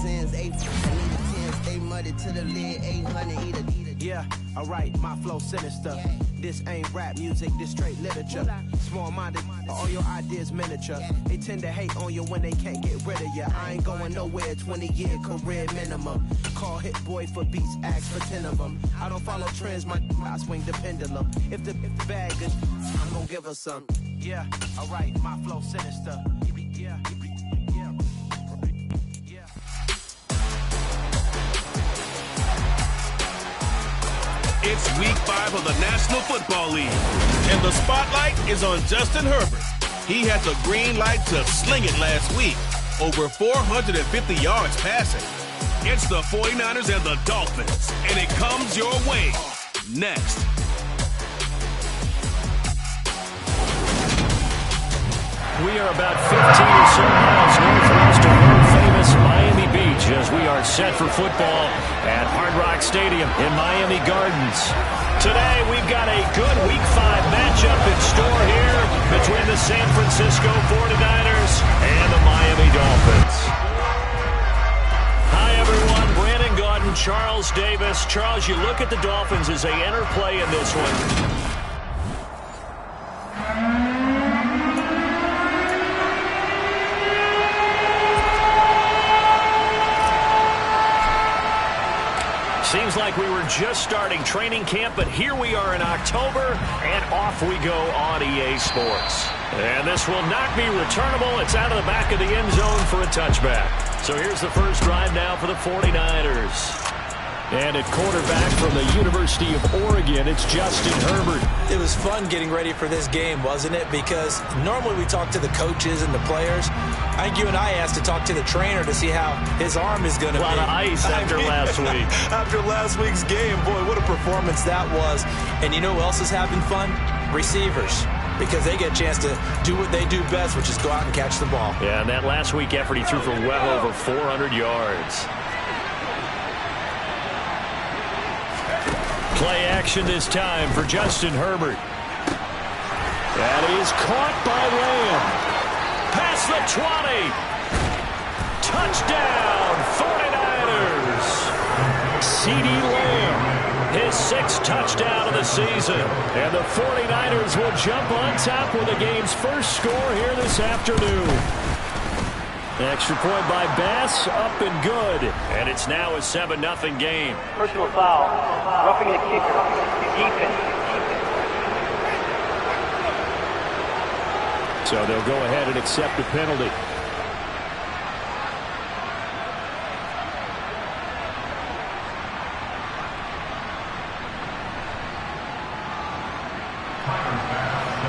sins. 8 I need a 10, stay muddy to the lid. 800 eat a. Yeah, alright, my flow sinister. This ain't rap music, this straight literature. Small-minded, all your ideas miniature. They tend to hate on you when they can't get rid of you. I ain't going nowhere, 20-year career minimum. Call Hit Boy for beats, ask for 10 of them. I don't follow trends, I swing the pendulum. If the bag is, I'm gonna give her some. Yeah, alright, my flow sinister. Yeah. It's week 5 of the National Football League, and the spotlight is on Justin Herbert. He had the green light to sling it last week, over 450 yards passing. It's the 49ers and the Dolphins, and it comes your way next. We are about 15 or so miles northwest of world-famous Miami Beach as we are set for football at Hard Rock Stadium in Miami Gardens. Today, we've got a good Week 5 matchup in store here between the San Francisco 49ers and the Miami Dolphins. Hi, everyone. Brandon Gaudin, Charles Davis. Charles, you look at the Dolphins as they enter play in this one. Seems like we were just starting training camp, but here we are in October, and off we go on EA Sports. And this will not be returnable. It's out of the back of the end zone for a touchback. So here's the first drive now for the 49ers. And at quarterback from the University of Oregon, it's Justin Herbert. It was fun getting ready for this game, wasn't it? Because normally we talk to the coaches and the players. I think you and I asked to talk to the trainer to see how his arm is going to be. A lot of ice after last week. After last week's game, boy, what a performance that was. And you know who else is having fun? Receivers. Because they get a chance to do what they do best, which is go out and catch the ball. Yeah, and that last week effort, he threw for well over 400 yards. Play action this time for Justin Herbert. That is caught by Lamb. Past the 20. Touchdown, 49ers. CeeDee Lamb, his 6th touchdown of the season. And the 49ers will jump on top with the game's first score here this afternoon. Extra point by Bass, up and good. And it's now a 7-0 game. Personal foul, roughing the kicker, defense. So they'll go ahead and accept the penalty.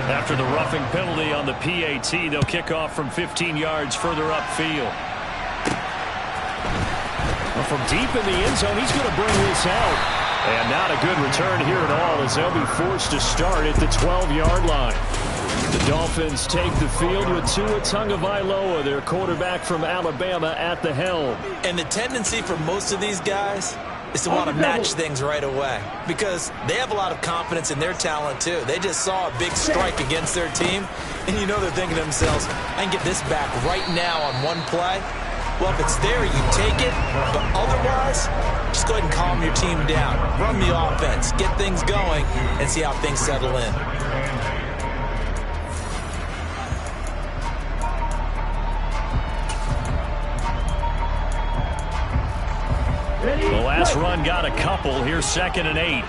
After the roughing penalty on the PAT, they'll kick off from 15 yards further upfield. Well, from deep in the end zone, he's going to bring this out. And not a good return here at all as they'll be forced to start at the 12-yard line. The Dolphins take the field with Tua Tagovailoa, their quarterback from Alabama, at the helm. And the tendency for most of these guys is to want to match things right away because they have a lot of confidence in their talent too. They just saw a big strike against their team, and you know they're thinking to themselves, I can get this back right now on one play. Well, if it's there, you take it, but otherwise, just go ahead and calm your team down. Run the offense, get things going, and see how things settle in. The last run got a couple. Here's 2nd and 8.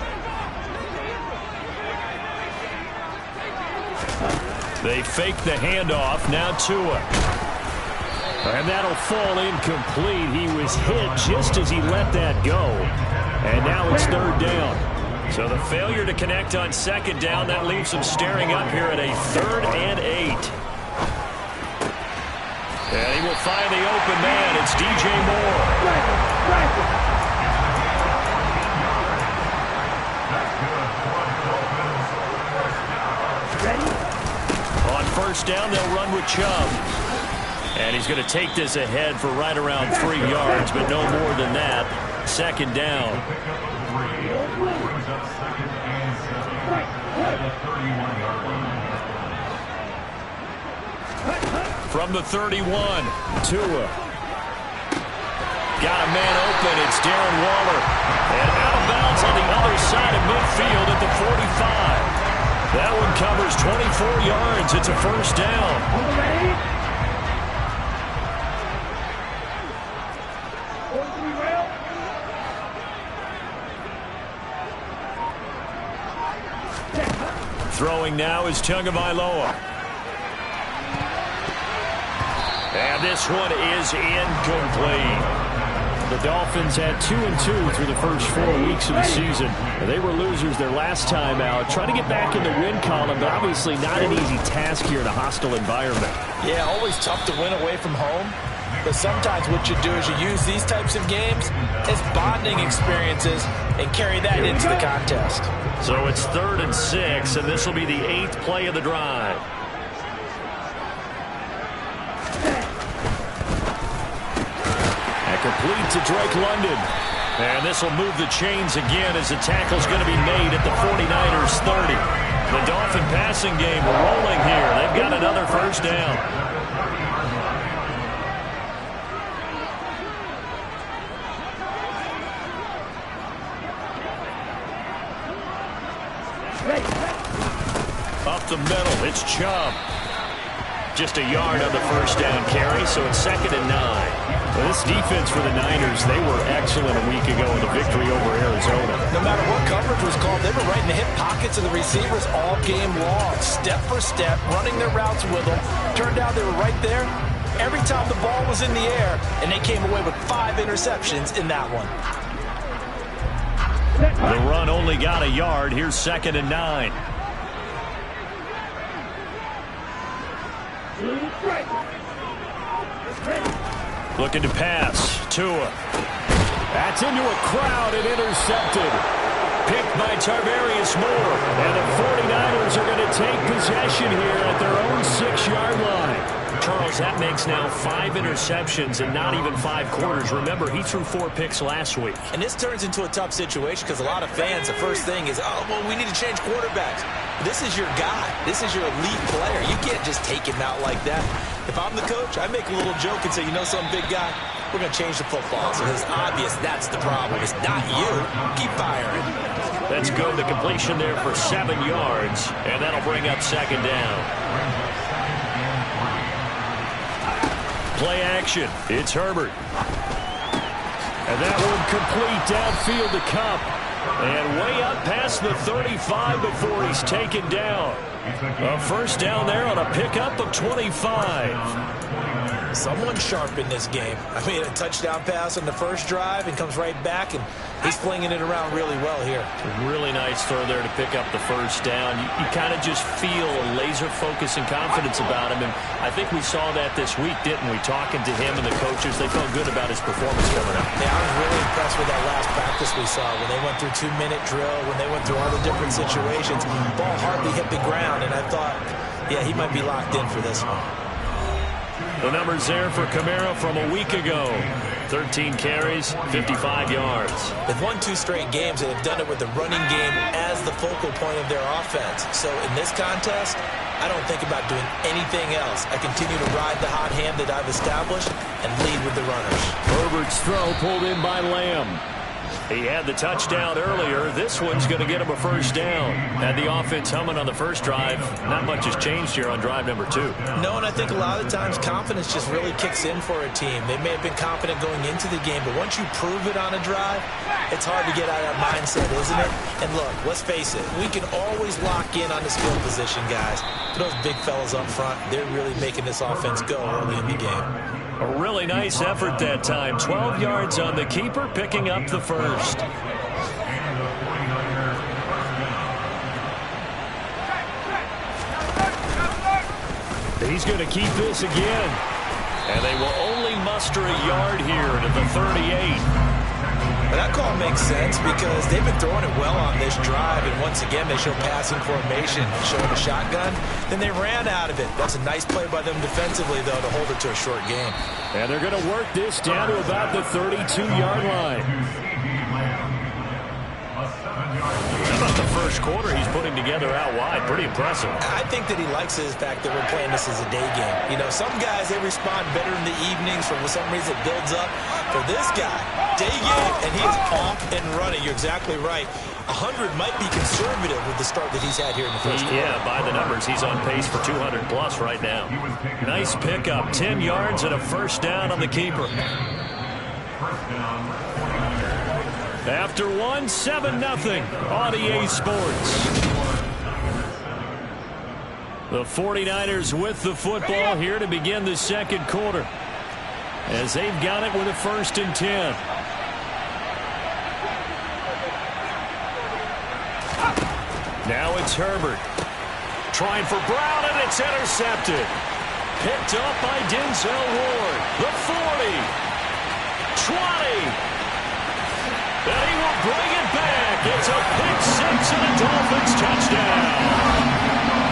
They fake the handoff. Now Tua. And that'll fall incomplete. He was hit just as he let that go. And now it's 3rd down. So the failure to connect on 2nd down, that leaves them staring up here at a 3rd and 8. And he will find the open man. It's DJ Moore. On 1st down, they'll run with Chubb. And he's going to take this ahead for right around 3 yards, but no more than that. 2nd down. From the 31, Tua. Got a man open. It's Darren Waller. And out of bounds on the other side of midfield at the 45. That one covers 24 yards. It's a first down. Throwing now is Tagovailoa. And this one is incomplete. The Dolphins had 2-2 through the first 4 weeks of the season. They were losers their last time out, trying to get back in the win column, but obviously not an easy task here in a hostile environment. Yeah, always tough to win away from home. But sometimes what you do is you use these types of games as bonding experiences and carry that into the contest. So it's 3rd and 6, and this will be the 8th play of the drive. Complete to Drake London. And this will move the chains again as the tackle's going to be made at the 49ers 30. The Dolphin passing game rolling here. They've got another first down. Up the middle, it's Chubb. Just a yard on the first down carry, so it's 2nd and 9. Well, this defense for the Niners, they were excellent a week ago in the victory over Arizona. No matter what coverage was called, they were right in the hip pockets of the receivers all game long, step for step, running their routes with them. Turned out they were right there every time the ball was in the air, and they came away with 5 interceptions in that one. The run only got a yard. Here's 2nd and 9. Looking to pass. Tua. That's into a crowd and intercepted. Picked by Tarvarius Moore. And the 49ers are going to take possession here at their own 6-yard line. Charles, that makes now 5 interceptions and not even 5 quarters. Remember, he threw 4 picks last week. And this turns into a tough situation because a lot of fans, the first thing is, oh, well, we need to change quarterbacks. This is your guy. This is your elite player. You can't just take him out like that. If I'm the coach, I make a little joke and say, you know some big guy, we're going to change the football. So it's obvious that's the problem. It's not you. Keep firing. That's good. The completion there for 7 yards, and that'll bring up 2nd down. Play action. It's Herbert. And that one complete downfield to Kupp. And way up past the 35 before he's taken down. A first down there on a pickup of 25. Someone sharp in this game. I mean, a touchdown pass on the first drive and comes right back, and he's flinging it around really well here. Really nice throw there to pick up the first down. You kind of just feel a laser focus and confidence about him, and I think we saw that this week, didn't we? Talking to him and the coaches, they felt good about his performance coming up. Yeah, I was really impressed with that last practice we saw when they went through 2-minute drill, when they went through all the different situations. Ball hardly hit the ground, and I thought, yeah, he might be locked in for this one. The numbers there for Kamara from a week ago. 13 carries, 55 yards. They've won 2 straight games, and they've done it with the running game as the focal point of their offense. So in this contest, I don't think about doing anything else. I continue to ride the hot hand that I've established and lead with the runners. Herbert's throw pulled in by Lamb. He had the touchdown earlier. This one's going to get him a first down. Had the offense humming on the first drive. Not much has changed here on drive number 2. No, and I think a lot of times confidence just really kicks in for a team. They may have been confident going into the game, but once you prove it on a drive, it's hard to get out of that mindset, isn't it? And look, let's face it, we can always lock in on this field position, guys. But those big fellas up front, they're really making this offense go early in the game. A really nice effort that time. 12 yards on the keeper, picking up the first. He's going to keep this again. And they will only muster a yard here to the 38. But that call makes sense because they've been throwing it well on this drive, and once again they show passing formation, showing a shotgun. Then they ran out of it. That's a nice play by them defensively, though, to hold it to a short game. And they're going to work this down to about the 32-yard line. How about the first quarter he's putting together out wide? Pretty impressive. I think that he likes the fact that we're playing this as a day game. You know, some guys, they respond better in the evenings. For some reason, it builds up. For this guy, day game, and he is off and running. You're exactly right. 100 might be conservative with the start that he's had here in the first quarter. Yeah, by the numbers, he's on pace for 200-plus right now. Nice pickup, 10 yards and a first down on the keeper. After 7-0 on EA Sports. The 49ers with the football here to begin the second quarter, as they've got it with a 1st and 10. Now it's Herbert. Trying for Brown, and it's intercepted. Picked up by Denzel Ward. The 40. 20. And he will bring it back. It's a pick six and a Dolphins touchdown.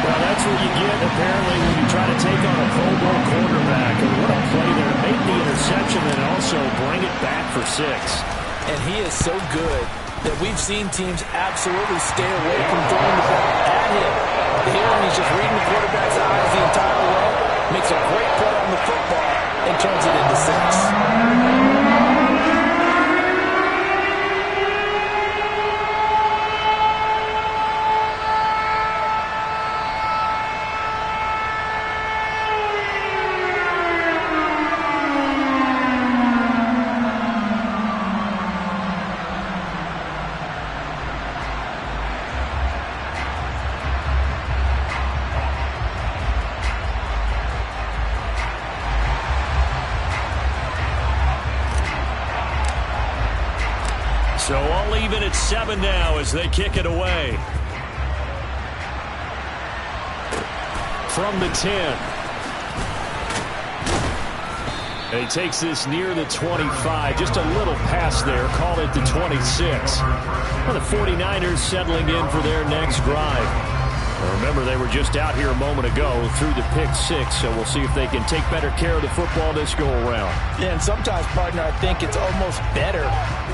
Well, that's what you get, apparently, when you try to take on a Pro Bowl quarterback. And what a play there. Make the interception and also bring it back for 6. And he is so good that we've seen teams absolutely stay away from throwing the ball at him. Here, he's just reading the quarterback's eyes the entire way, makes a great play on the football, and turns it into 6. So all even at 7 now as they kick it away. From the 10. And he takes this near the 25. Just a little pass there. Call it the 26. Well, the 49ers settling in for their next drive. Remember, they were just out here a moment ago through the pick 6, so we'll see if they can take better care of the football this go-around. Yeah, and sometimes, partner, I think it's almost better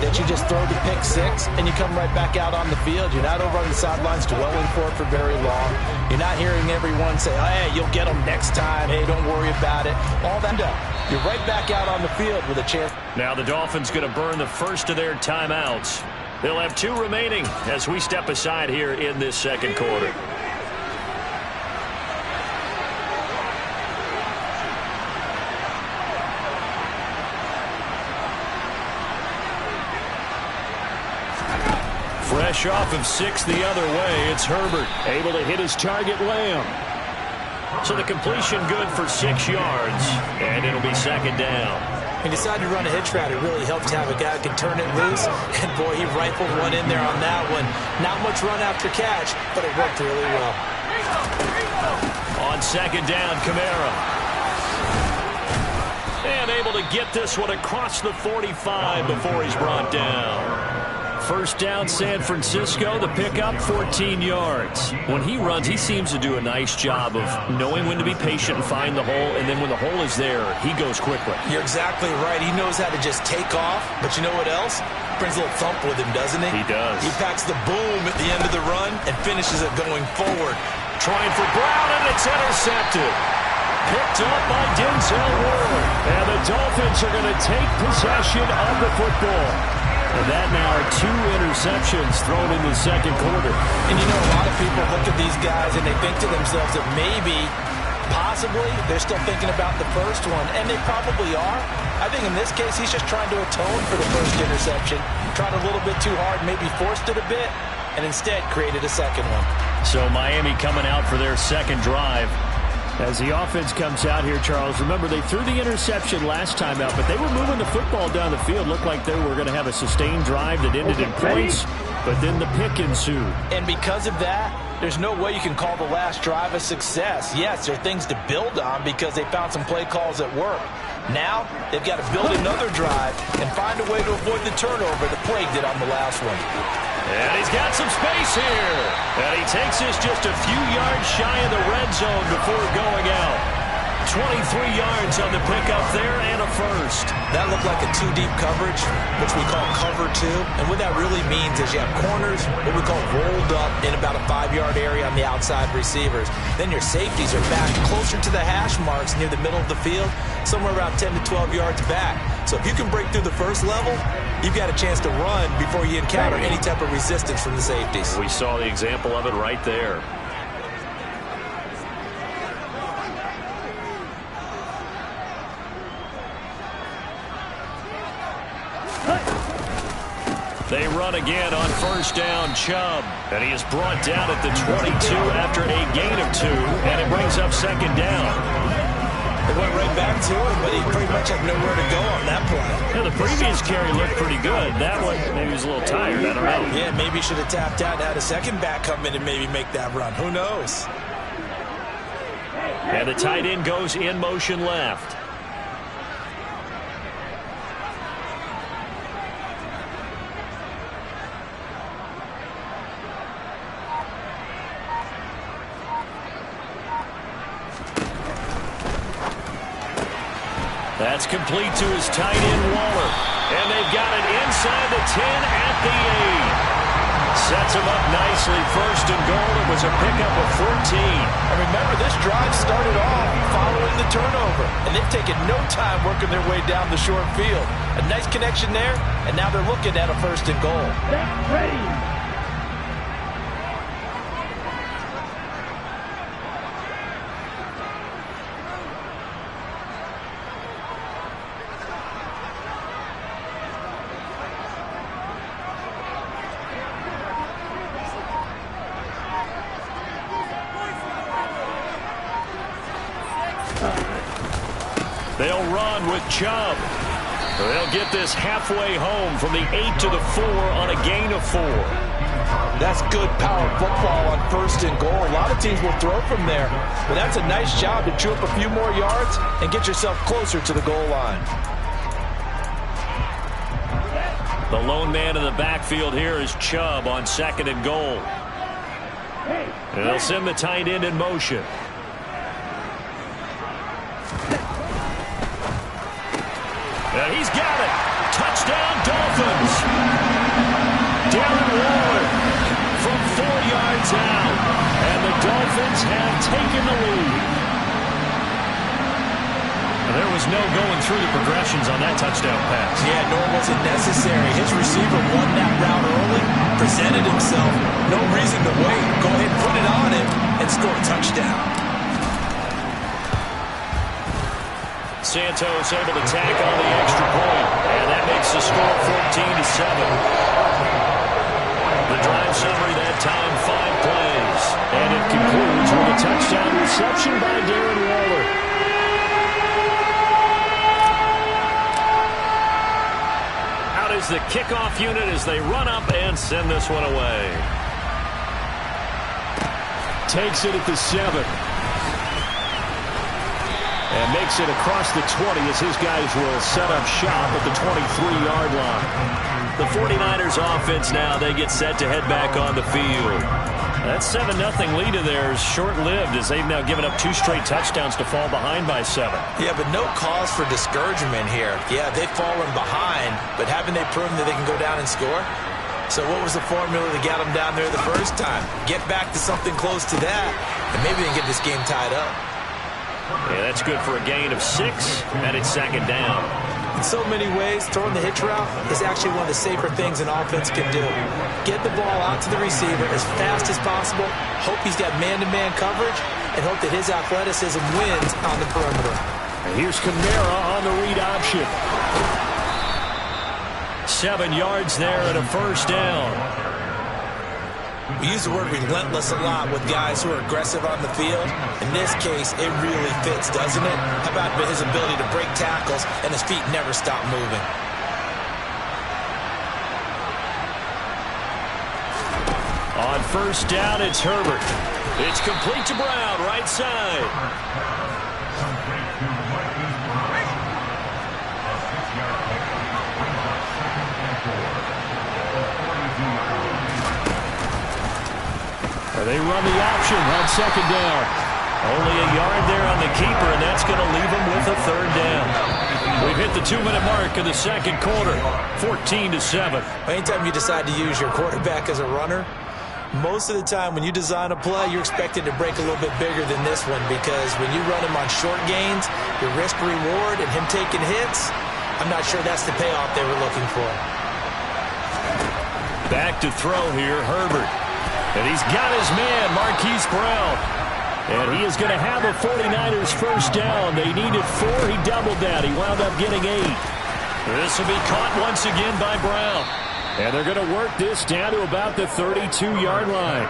that you just throw the pick 6 and you come right back out on the field. You're not over on the sidelines dwelling for it for very long. You're not hearing everyone say, hey, you'll get them next time. Hey, don't worry about it. All that done. You're right back out on the field with a chance. Now the Dolphins going to burn the first of their timeouts. They'll have 2 remaining as we step aside here in this second quarter. Fresh off of 6 the other way, it's Herbert able to hit his target, Lamb. So the completion good for 6 yards, and it'll be second down. He decided to run a hitch route. It really helped to have a guy who can turn it loose. And, boy, he rifled one in there on that one. Not much run after catch, but it worked really well. On second down, Kamara. And able to get this one across the 45 before he's brought down. First down, San Francisco. The pickup, 14 yards. When he runs, he seems to do a nice job of knowing when to be patient and find the hole, and then when the hole is there, he goes quickly. You're exactly right. He knows how to just take off, but you know what else? Brings a little thump with him, doesn't he? He does. He packs the boom at the end of the run and finishes it going forward. Trying for Brown, and it's intercepted. Picked up by Denzel Ward. And the Dolphins are going to take possession of the football. And that now are 2 interceptions thrown in the second quarter. And you know, a lot of people look at these guys and they think to themselves that maybe, possibly, they're still thinking about the first one. And they probably are. I think in this case, he's just trying to atone for the first interception. Tried a little bit too hard, maybe forced it a bit, and instead created a second one. So Miami coming out for their second drive. As the offense comes out here, Charles, remember they threw the interception last time out, but they were moving the football down the field. Looked like they were going to have a sustained drive that ended in points, but then the pick ensued. And because of that, there's no way you can call the last drive a success. Yes, there are things to build on because they found some play calls that work. Now, they've got to build another drive and find a way to avoid the turnover that plagued it on the last one. And he's got some space here. And he takes this just a few yards shy of the red zone before going out. 23 yards on the pickup there and a first. That looked like a two-deep coverage, which we call cover two. And what that really means is you have corners, what we call rolled up in about a 5-yard area on the outside receivers. Then your safeties are back closer to the hash marks near the middle of the field, somewhere around 10 to 12 yards back. So if you can break through the first level, you've got a chance to run before you encounter any type of resistance from the safeties. We saw the example of it right there. They run again on first down, Chubb. And he is brought down at the 22 after a gain of 2, and it brings up second down. They went right back to him, but he pretty much had nowhere to go on that play. Yeah, the previous carry looked pretty good. That one, maybe he was a little tired. I don't know. Yeah, maybe he should have tapped out and had a second back come in and maybe make that run. Who knows? And the tight end goes in motion left. That's complete to his tight end, Waller. And they've got it inside the 10 at the 8. Sets him up nicely. First and goal. It was a pickup of 14. And remember, this drive started off following the turnover. And they've taken no time working their way down the short field. A nice connection there, and now they're looking at a first and goal. Ready. They'll run with Chubb. They'll get this halfway home from the 8 to the 4 on a gain of 4. That's good power football on first and goal. A lot of teams will throw from there, but that's a nice job to chew up a few more yards and get yourself closer to the goal line. The lone man in the backfield here is Chubb on second and goal. And they'll send the tight end in motion. And he's got it. Touchdown, Dolphins. Darren Waller from 4 yards out. And the Dolphins have taken the lead. There was no going through the progressions on that touchdown pass. Yeah, nor was it necessary. His receiver won that route early, presented himself. No reason to wait. Go ahead and put it on him and score a touchdown. Santos able to tack on the extra point, and that makes the score 14-7. The drive summary that time, 5 plays, and it concludes with a touchdown reception by Darren Waller. Out is the kickoff unit as they run up and send this one away. Takes it at the 7. And makes it across the 20 as his guys will set up shop at the 23-yard line. The 49ers offense now, they get set to head back on the field. That 7-0 lead of theirs short-lived as they've now given up 2 straight touchdowns to fall behind by 7. Yeah, but no cause for discouragement here. Yeah, they've fallen behind, but haven't they proven that they can go down and score? So what was the formula that got them down there the first time? Get back to something close to that, and maybe they can get this game tied up. Yeah, that's good for a gain of 6, and it's second down. In so many ways, throwing the hitch route is actually one of the safer things an offense can do. Get the ball out to the receiver as fast as possible, hope he's got man-to-man coverage, and hope that his athleticism wins on the perimeter. And here's Kamara on the read option. 7 yards there and a first down. We use the word relentless a lot with guys who are aggressive on the field. In this case, it really fits, doesn't it? How about his ability to break tackles and his feet never stop moving? On first down, it's Herbert. It's complete to Brown, right side. They run the option on second down. Only a yard there on the keeper, and that's going to leave him with a third down. We've hit the 2-minute mark of the second quarter, 14-7. Anytime you decide to use your quarterback as a runner, most of the time when you design a play, you're expected to break a little bit bigger than this one, because when you run him on short gains, your risk-reward and him taking hits, I'm not sure that's the payoff they were looking for. Back to throw here, Herbert. And he's got his man, Marquise Brown. And he is going to have a 49ers first down. They needed 4. He doubled that. He wound up getting 8. This will be caught once again by Brown. And they're going to work this down to about the 32-yard line.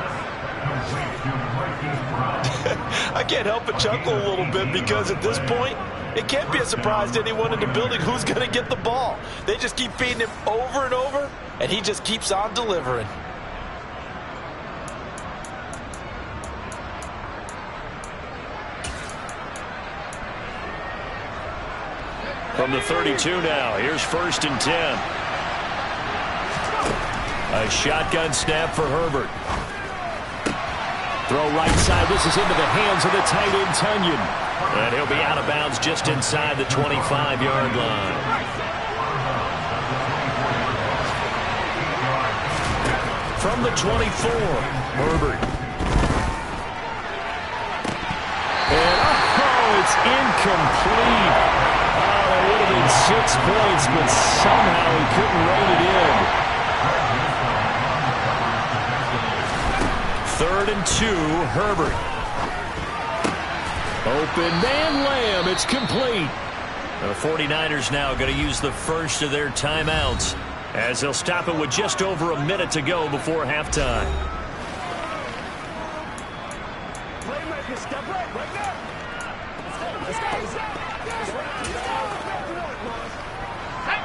I can't help but chuckle a little bit, because at this point, it can't be a surprise to anyone in the building who's going to get the ball. They just keep feeding him over and over, and he just keeps on delivering. From the 32 now, here's 1st and 10. A shotgun snap for Herbert. Throw right side. This is into the hands of the tight end, Tonyan. And he'll be out of bounds just inside the 25-yard line. From the 24, Herbert. And, it's incomplete. Oh, it would have been 6 points, but somehow he couldn't rein it in. 3rd and 2, Herbert. Open man, Lamb. It's complete. The 49ers now going to use the first of their timeouts, as they'll stop it with just over a minute to go before halftime.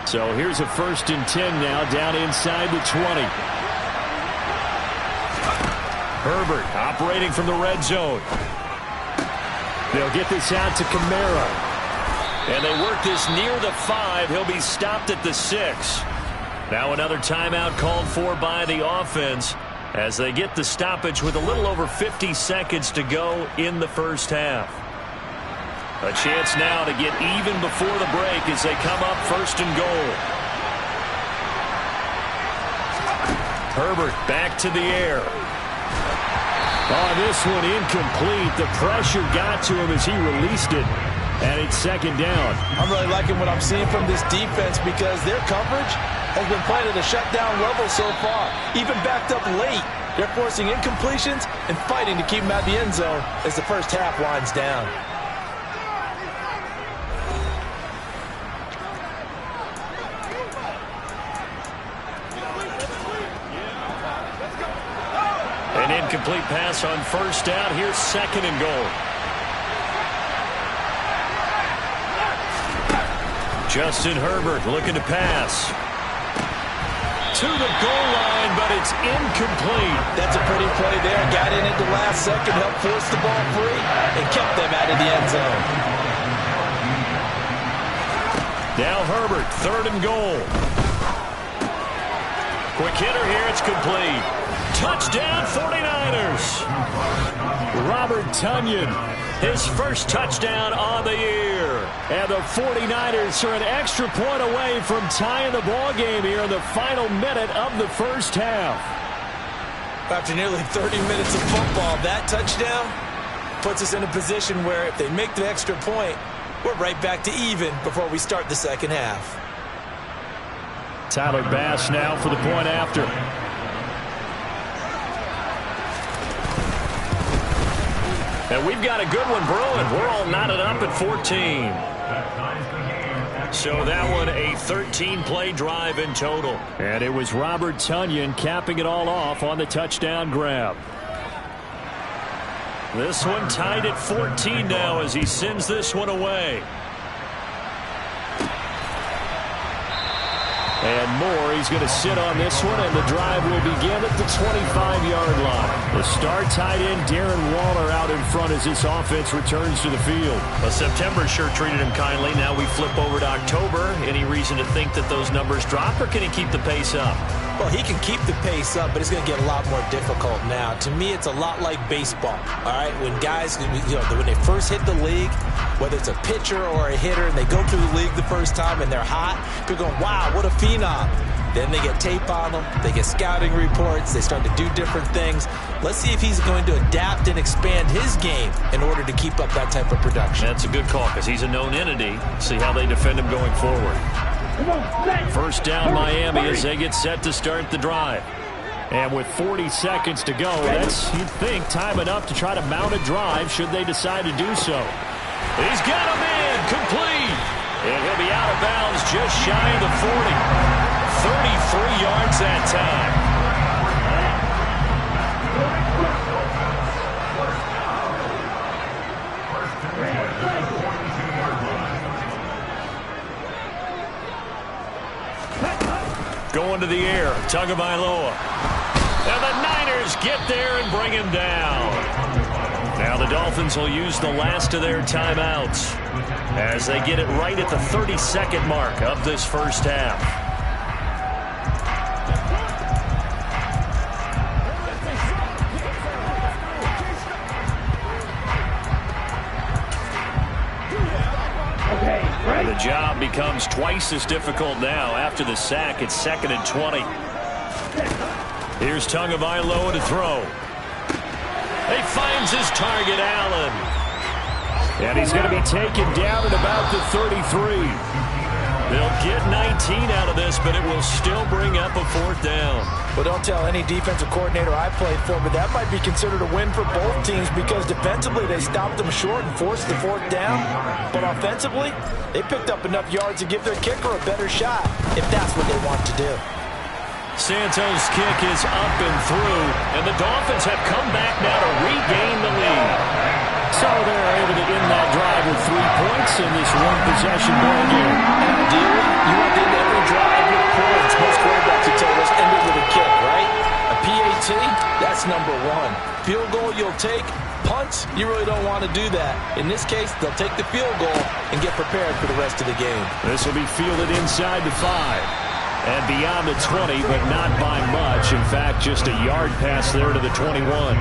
So here's a 1st and 10 now, down inside the 20. Herbert operating from the red zone. They'll get this out to Kamara. And they work this near the 5. He'll be stopped at the 6. Now another timeout called for by the offense, as they get the stoppage with a little over 50 seconds to go in the first half. A chance now to get even before the break as they come up 1st and goal. Herbert back to the air. Oh, this one incomplete. The pressure got to him as he released it. And it's 2nd down. I'm really liking what I'm seeing from this defense, because their coverage has been playing at a shutdown level so far. Even backed up late, they're forcing incompletions and fighting to keep them out of the end zone as the first half winds down. An incomplete pass on 1st down. Here's 2nd and goal. Justin Herbert looking to pass. To the goal line, but it's incomplete. That's a pretty play there. Got in at the last second, helped force the ball free, and kept them out of the end zone. Now Herbert, 3rd and goal. Quick hitter here, it's complete. Touchdown 49ers. Robert Tonyan, his first touchdown on the year. And the 49ers are an extra point away from tying the ball game here in the final minute of the first half. After nearly 30 minutes of football, that touchdown puts us in a position where if they make the extra point, we're right back to even before we start the second half. Tyler Bass now for the point after. And we've got a good one brewing. We're all knotted up at 14. So that one a 13-play drive in total. And it was Robert Tonyan capping it all off on the touchdown grab. This one tied at 14 now as he sends this one away. And Moore, he's going to sit on this one, and the drive will begin at the 25-yard line. The star tight end, Darren Waller, out in front as this offense returns to the field. Well, September sure treated him kindly. Now we flip over to October. Any reason to think that those numbers drop, or can he keep the pace up? Well, he can keep the pace up, but it's going to get a lot more difficult now. To me, it's a lot like baseball, all right? When guys, when they first hit the league, whether it's a pitcher or a hitter, and they go through the league the first time and they're hot, people going, wow, what a phenom. Then they get tape on them, they get scouting reports, they start to do different things. Let's see if he's going to adapt and expand his game in order to keep up that type of production. That's a good call because he's a known entity. See how they defend him going forward. First down, Miami, as they get set to start the drive. And with 40 seconds to go, that's, you'd think, time enough to try to mount a drive should they decide to do so. He's got him in, complete. And he'll be out of bounds just shy of the 40. 33 yards that time. Going to the air, Tagovailoa. And the Niners get there and bring him down. Now the Dolphins will use the last of their timeouts as they get it right at the 30-second mark of this first half. And the job becomes twice as difficult now after the sack. It's 2nd and 20. Here's Tagovailoa to throw. He finds his target, Allen. And he's going to be taken down at about the 33. They'll get 19 out of this, but it will still bring up a 4th down. Well, don't tell any defensive coordinator I played for, but that might be considered a win for both teams because defensively they stopped them short and forced the 4th down. But offensively, they picked up enough yards to give their kicker a better shot if that's what they want to do. Santos' kick is up and through, and the Dolphins have come back now to regain the lead. So they're able to end that drive with 3 points in this one-possession ball game. Ideally, you want to end every drive with points. Most quarterbacks would tell us end it with a kick, right? A PAT, that's number 1. Field goal you'll take. Punts, you really don't want to do that. In this case, they'll take the field goal and get prepared for the rest of the game. This will be fielded inside the 5. And beyond the 20, but not by much. In fact, just a yard pass there to the 21.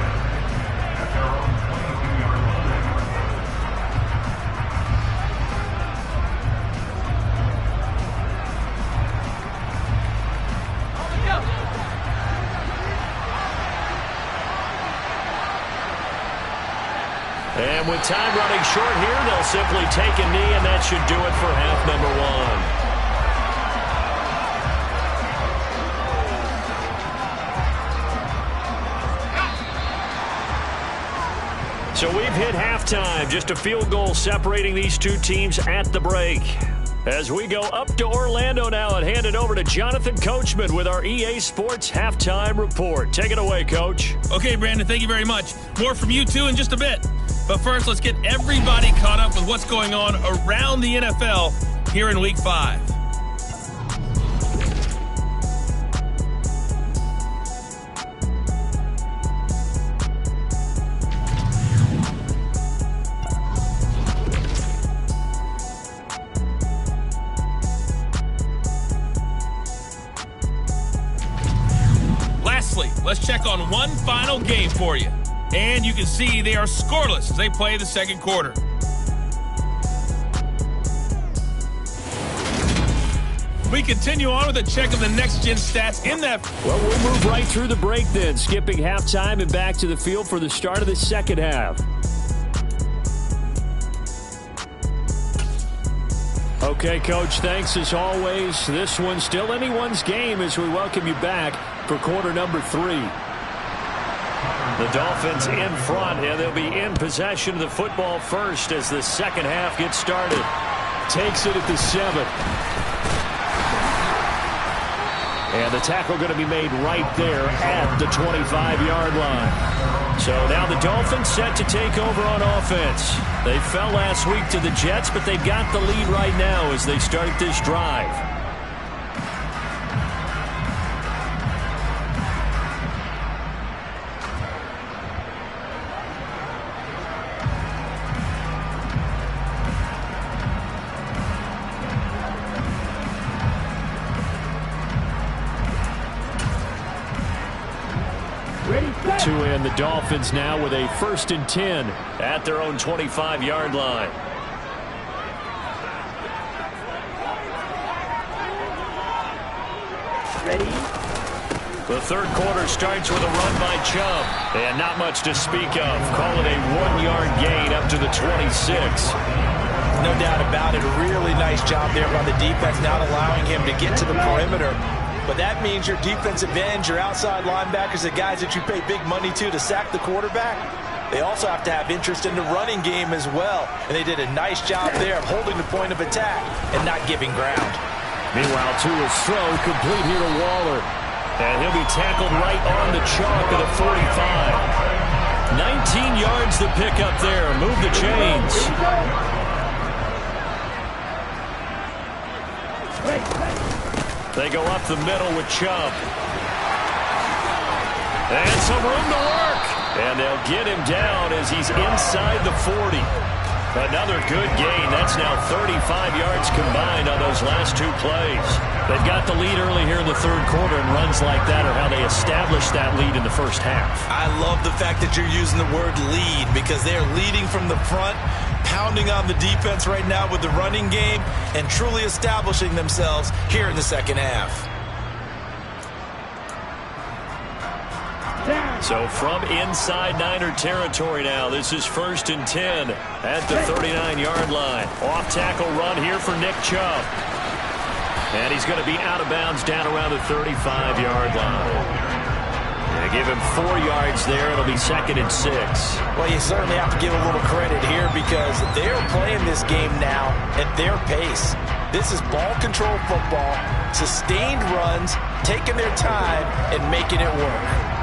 And with time running short here, they'll simply take a knee, and that should do it for half number 1. So we've hit halftime, just a field goal separating these two teams at the break. As we go up to Orlando now and hand it over to Jonathan Coachman with our EA Sports Halftime Report. Take it away, Coach. Okay, Brandon, thank you very much. More from you, too, in just a bit. But first, let's get everybody caught up with what's going on around the NFL here in Week 5. Let's check on one final game for you. And you can see they are scoreless as they play the second quarter. We continue on with a check of the next-gen stats in that. Well, we'll move right through the break then, skipping halftime and back to the field for the start of the second half. Okay, Coach, thanks as always. This one's still anyone's game as we welcome you back for quarter number 3. The Dolphins in front, and they'll be in possession of the football first as the second half gets started. Takes it at the 7. And the tackle going to be made right there at the 25-yard line. So now the Dolphins set to take over on offense. They fell last week to the Jets, but they've got the lead right now as they start this drive. Tua and the Dolphins now with a 1st and 10 at their own 25-yard line. Ready? The third quarter starts with a run by Chubb. And not much to speak of. Call it a 1-yard gain up to the 26. No doubt about it. A really nice job there by the defense, not allowing him to get to the perimeter. But that means your defensive ends, your outside linebackers, the guys that you pay big money to sack the quarterback, they also have to have interest in the running game as well. And they did a nice job there of holding the point of attack and not giving ground. Meanwhile, Tua's throw complete here to Waller. And he'll be tackled right on the chalk at the 45. 19 yards to pick up there. Move the chains. They go up the middle with Chubb. And some room to work. And they'll get him down as he's inside the 40. Another good gain. That's now 35 yards combined on those last 2 plays. They've got the lead early here in the third quarter, and runs like that are how they established that lead in the first half. I love the fact that you're using the word lead because they are leading from the front, pounding on the defense right now with the running game, and truly establishing themselves here in the second half. So from inside Niner territory now, this is 1st and 10 at the 39-yard line. Off-tackle run here for Nick Chubb. And he's going to be out of bounds down around the 35-yard line. They give him 4 yards there. It'll be 2nd and 6. Well, you certainly have to give a little credit here because they're playing this game now at their pace. This is ball control football, sustained runs, taking their time, and making it work.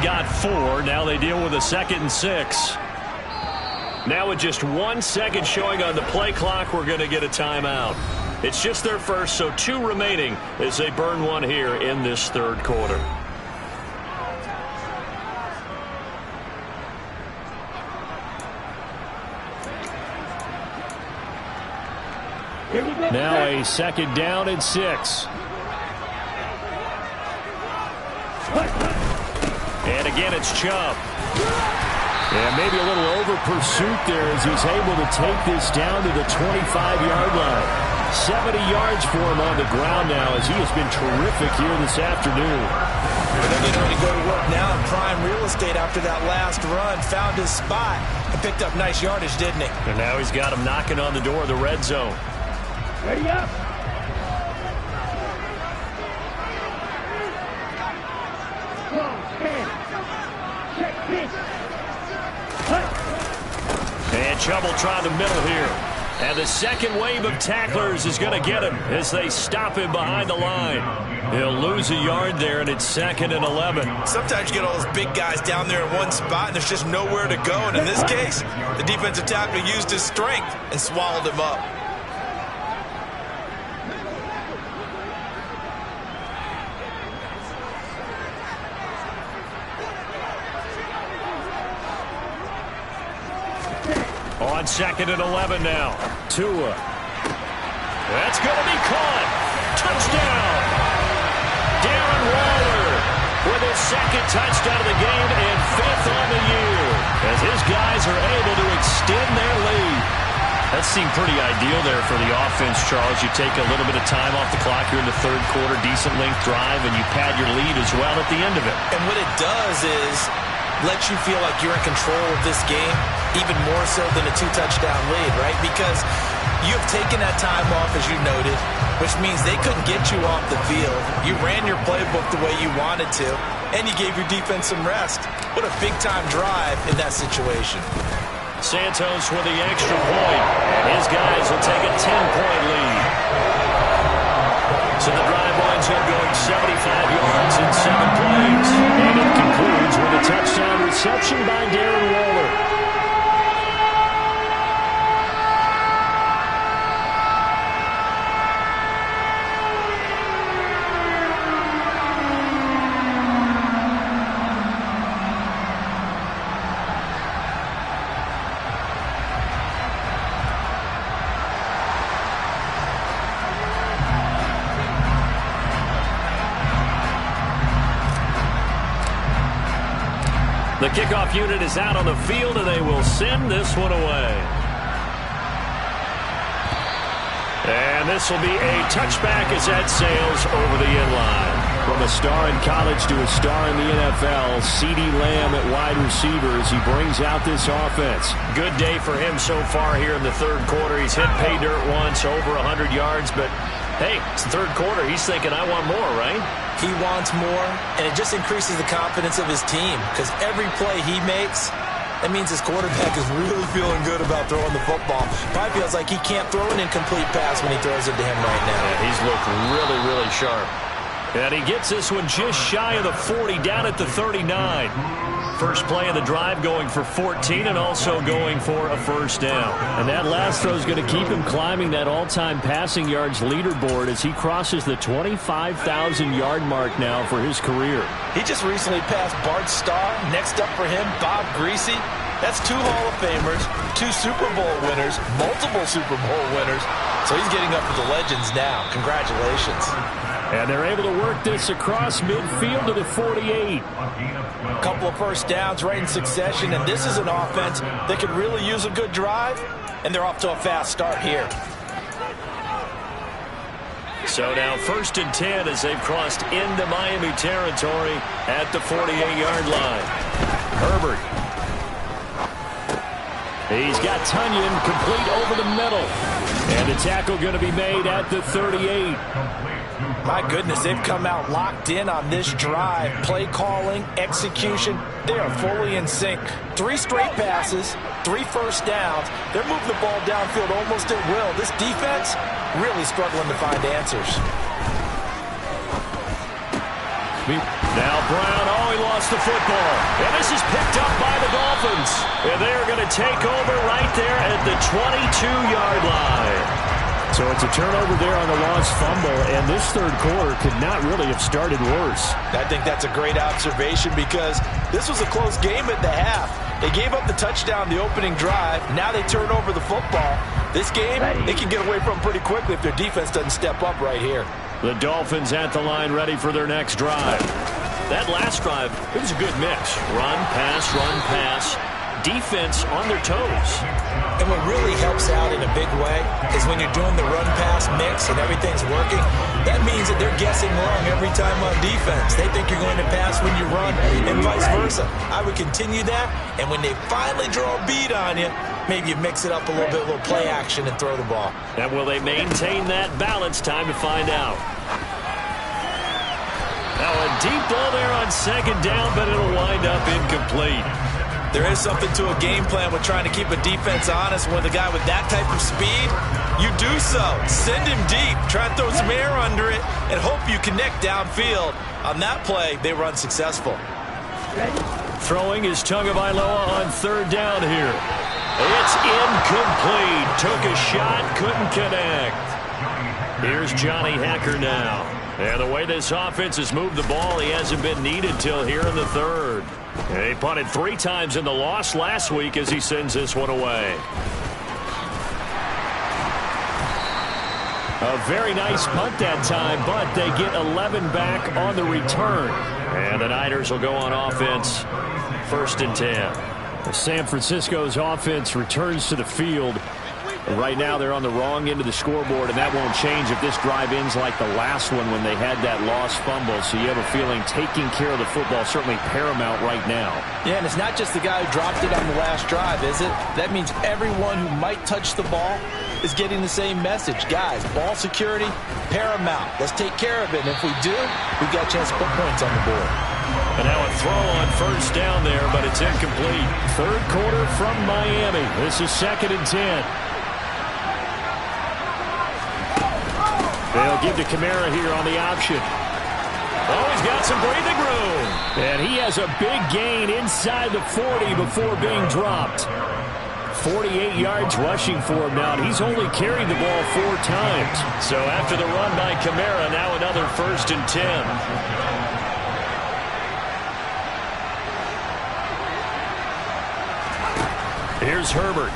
Got 4. Now they deal with a 2nd and 6. Now with just 1 second showing on the play clock, we're going to get a timeout. It's just their first, so 2 remaining as they burn 1 here in this third quarter. Now a 2nd down and 6. And again, it's Chubb. Yeah, maybe a little over-pursuit there as he's able to take this down to the 25-yard line. 70 yards for him on the ground now as he has been terrific here this afternoon. They're getting ready to go to work now in prime real estate after that last run. Found his spot and picked up nice yardage, didn't he? And now he's got him knocking on the door of the red zone. Ready up. And Chubb will try the middle here. And the second wave of tacklers is going to get him as they stop him behind the line. He'll lose a yard there, and it's 2nd and 11. Sometimes you get all those big guys down there in one spot, and there's just nowhere to go. And in this case, the defensive tackle used his strength and swallowed him up. On 2nd and 11 now. Tua. That's going to be caught. Touchdown. Darren Waller with his 2nd touchdown of the game and 5th on the year as his guys are able to extend their lead. That seemed pretty ideal there for the offense, Charles. You take a little bit of time off the clock here in the third quarter, decent length drive, and you pad your lead as well at the end of it. And what it does is let you feel like you're in control of this game, even more so than a 2-touchdown lead, right? Because you've taken that time off, as you noted, which means they couldn't get you off the field. You ran your playbook the way you wanted to, and you gave your defense some rest. What a big-time drive in that situation. Santos with the extra point. His guys will take a 10-point lead. So the drive winds up going 75 yards in 7 plays. And it concludes with a touchdown reception by Darren Waller. The kickoff unit is out on the field, and they will send this one away. And this will be a touchback as that sails over the inline. From a star in college to a star in the NFL, CeeDee Lamb at wide receiver as he brings out this offense. Good day for him so far here in the third quarter. He's hit pay dirt once, over 100 yards, but hey, it's the third quarter. He's thinking, I want more, right? He wants more, and it just increases the confidence of his team because every play he makes, that means his quarterback is really feeling good about throwing the football. Probably feels like he can't throw an incomplete pass when he throws it to him right now. Yeah, he's looked really, really sharp. And he gets this one just shy of the 40, down at the 39. First play of the drive going for 14 and also going for a first down. And that last throw is going to keep him climbing that all-time passing yards leaderboard as he crosses the 25,000-yard mark now for his career. He just recently passed Bart Starr. Next up for him, Bob Greasy. That's 2 Hall of Famers, 2 Super Bowl winners, multiple Super Bowl winners. So he's getting up with the legends now. Congratulations. And they're able to work this across midfield to the 48. A couple of first downs right in succession, and this is an offense that could really use a good drive, and they're off to a fast start here. So now 1st and 10 as they've crossed into Miami territory at the 48-yard line. Herbert. He's got Tunyon complete over the middle. And the tackle going to be made at the 38. My goodness, they've come out locked in on this drive. Play calling, execution, they are fully in sync. 3 straight passes, 3 first downs. They're moving the ball downfield almost at will. This defense really struggling to find answers. Now Brown, he lost the football. And this is picked up by the Dolphins. And they're going to take over right there at the 22-yard line. So it's a turnover there on the lost fumble, and this third quarter could not really have started worse. I think that's a great observation because this was a close game at the half. They gave up the touchdown the opening drive. Now they turn over the football. This game, they can get away from pretty quickly if their defense doesn't step up right here. The Dolphins at the line ready for their next drive. That last drive, it was a good mix. Run, pass, defense on their toes. And what really helps out in a big way is when you're doing the run-pass mix and everything's working, that means that they're guessing wrong every time on defense. They think you're going to pass when you run and vice versa. I would continue that, and when they finally draw a bead on you, maybe you mix it up a little play action and throw the ball. And will they maintain that balance? Time to find out. Now a deep ball there on 2nd down, but it'll wind up incomplete. There is something to a game plan with trying to keep a defense honest. With a guy with that type of speed, you do so. Send him deep. Try and throw some air under it and hope you connect downfield. On that play, they run successful. Throwing is Tagovailoa on 3rd down here. It's incomplete. Took a shot, couldn't connect. Here's Johnny Hacker now. And the way this offense has moved the ball, he hasn't been needed till here in the 3rd. He punted 3 times in the loss last week as he sends this one away. A very nice punt that time, but they get 11 back on the return. And the Niners will go on offense, 1st and 10. San Francisco's offense returns to the field. Right now they're on the wrong end of the scoreboard, and that won't change if this drive ends like the last one when they had that lost fumble. So you have a feeling taking care of the football is certainly paramount right now. Yeah, and it's not just the guy who dropped it on the last drive, is it? That means everyone who might touch the ball is getting the same message. Guys, ball security, paramount. Let's take care of it, and if we do, we've got a chance to put points on the board. And now a throw on 1st down there, but it's incomplete. 3rd quarter from Miami. This is 2nd and 10. They'll give to Kamara here on the option. Oh, he's got some breathing room. And he has a big gain inside the 40 before being dropped. 48 yards rushing for him now, and he's only carried the ball 4 times. So after the run by Kamara, now another 1st and 10. Here's Herbert.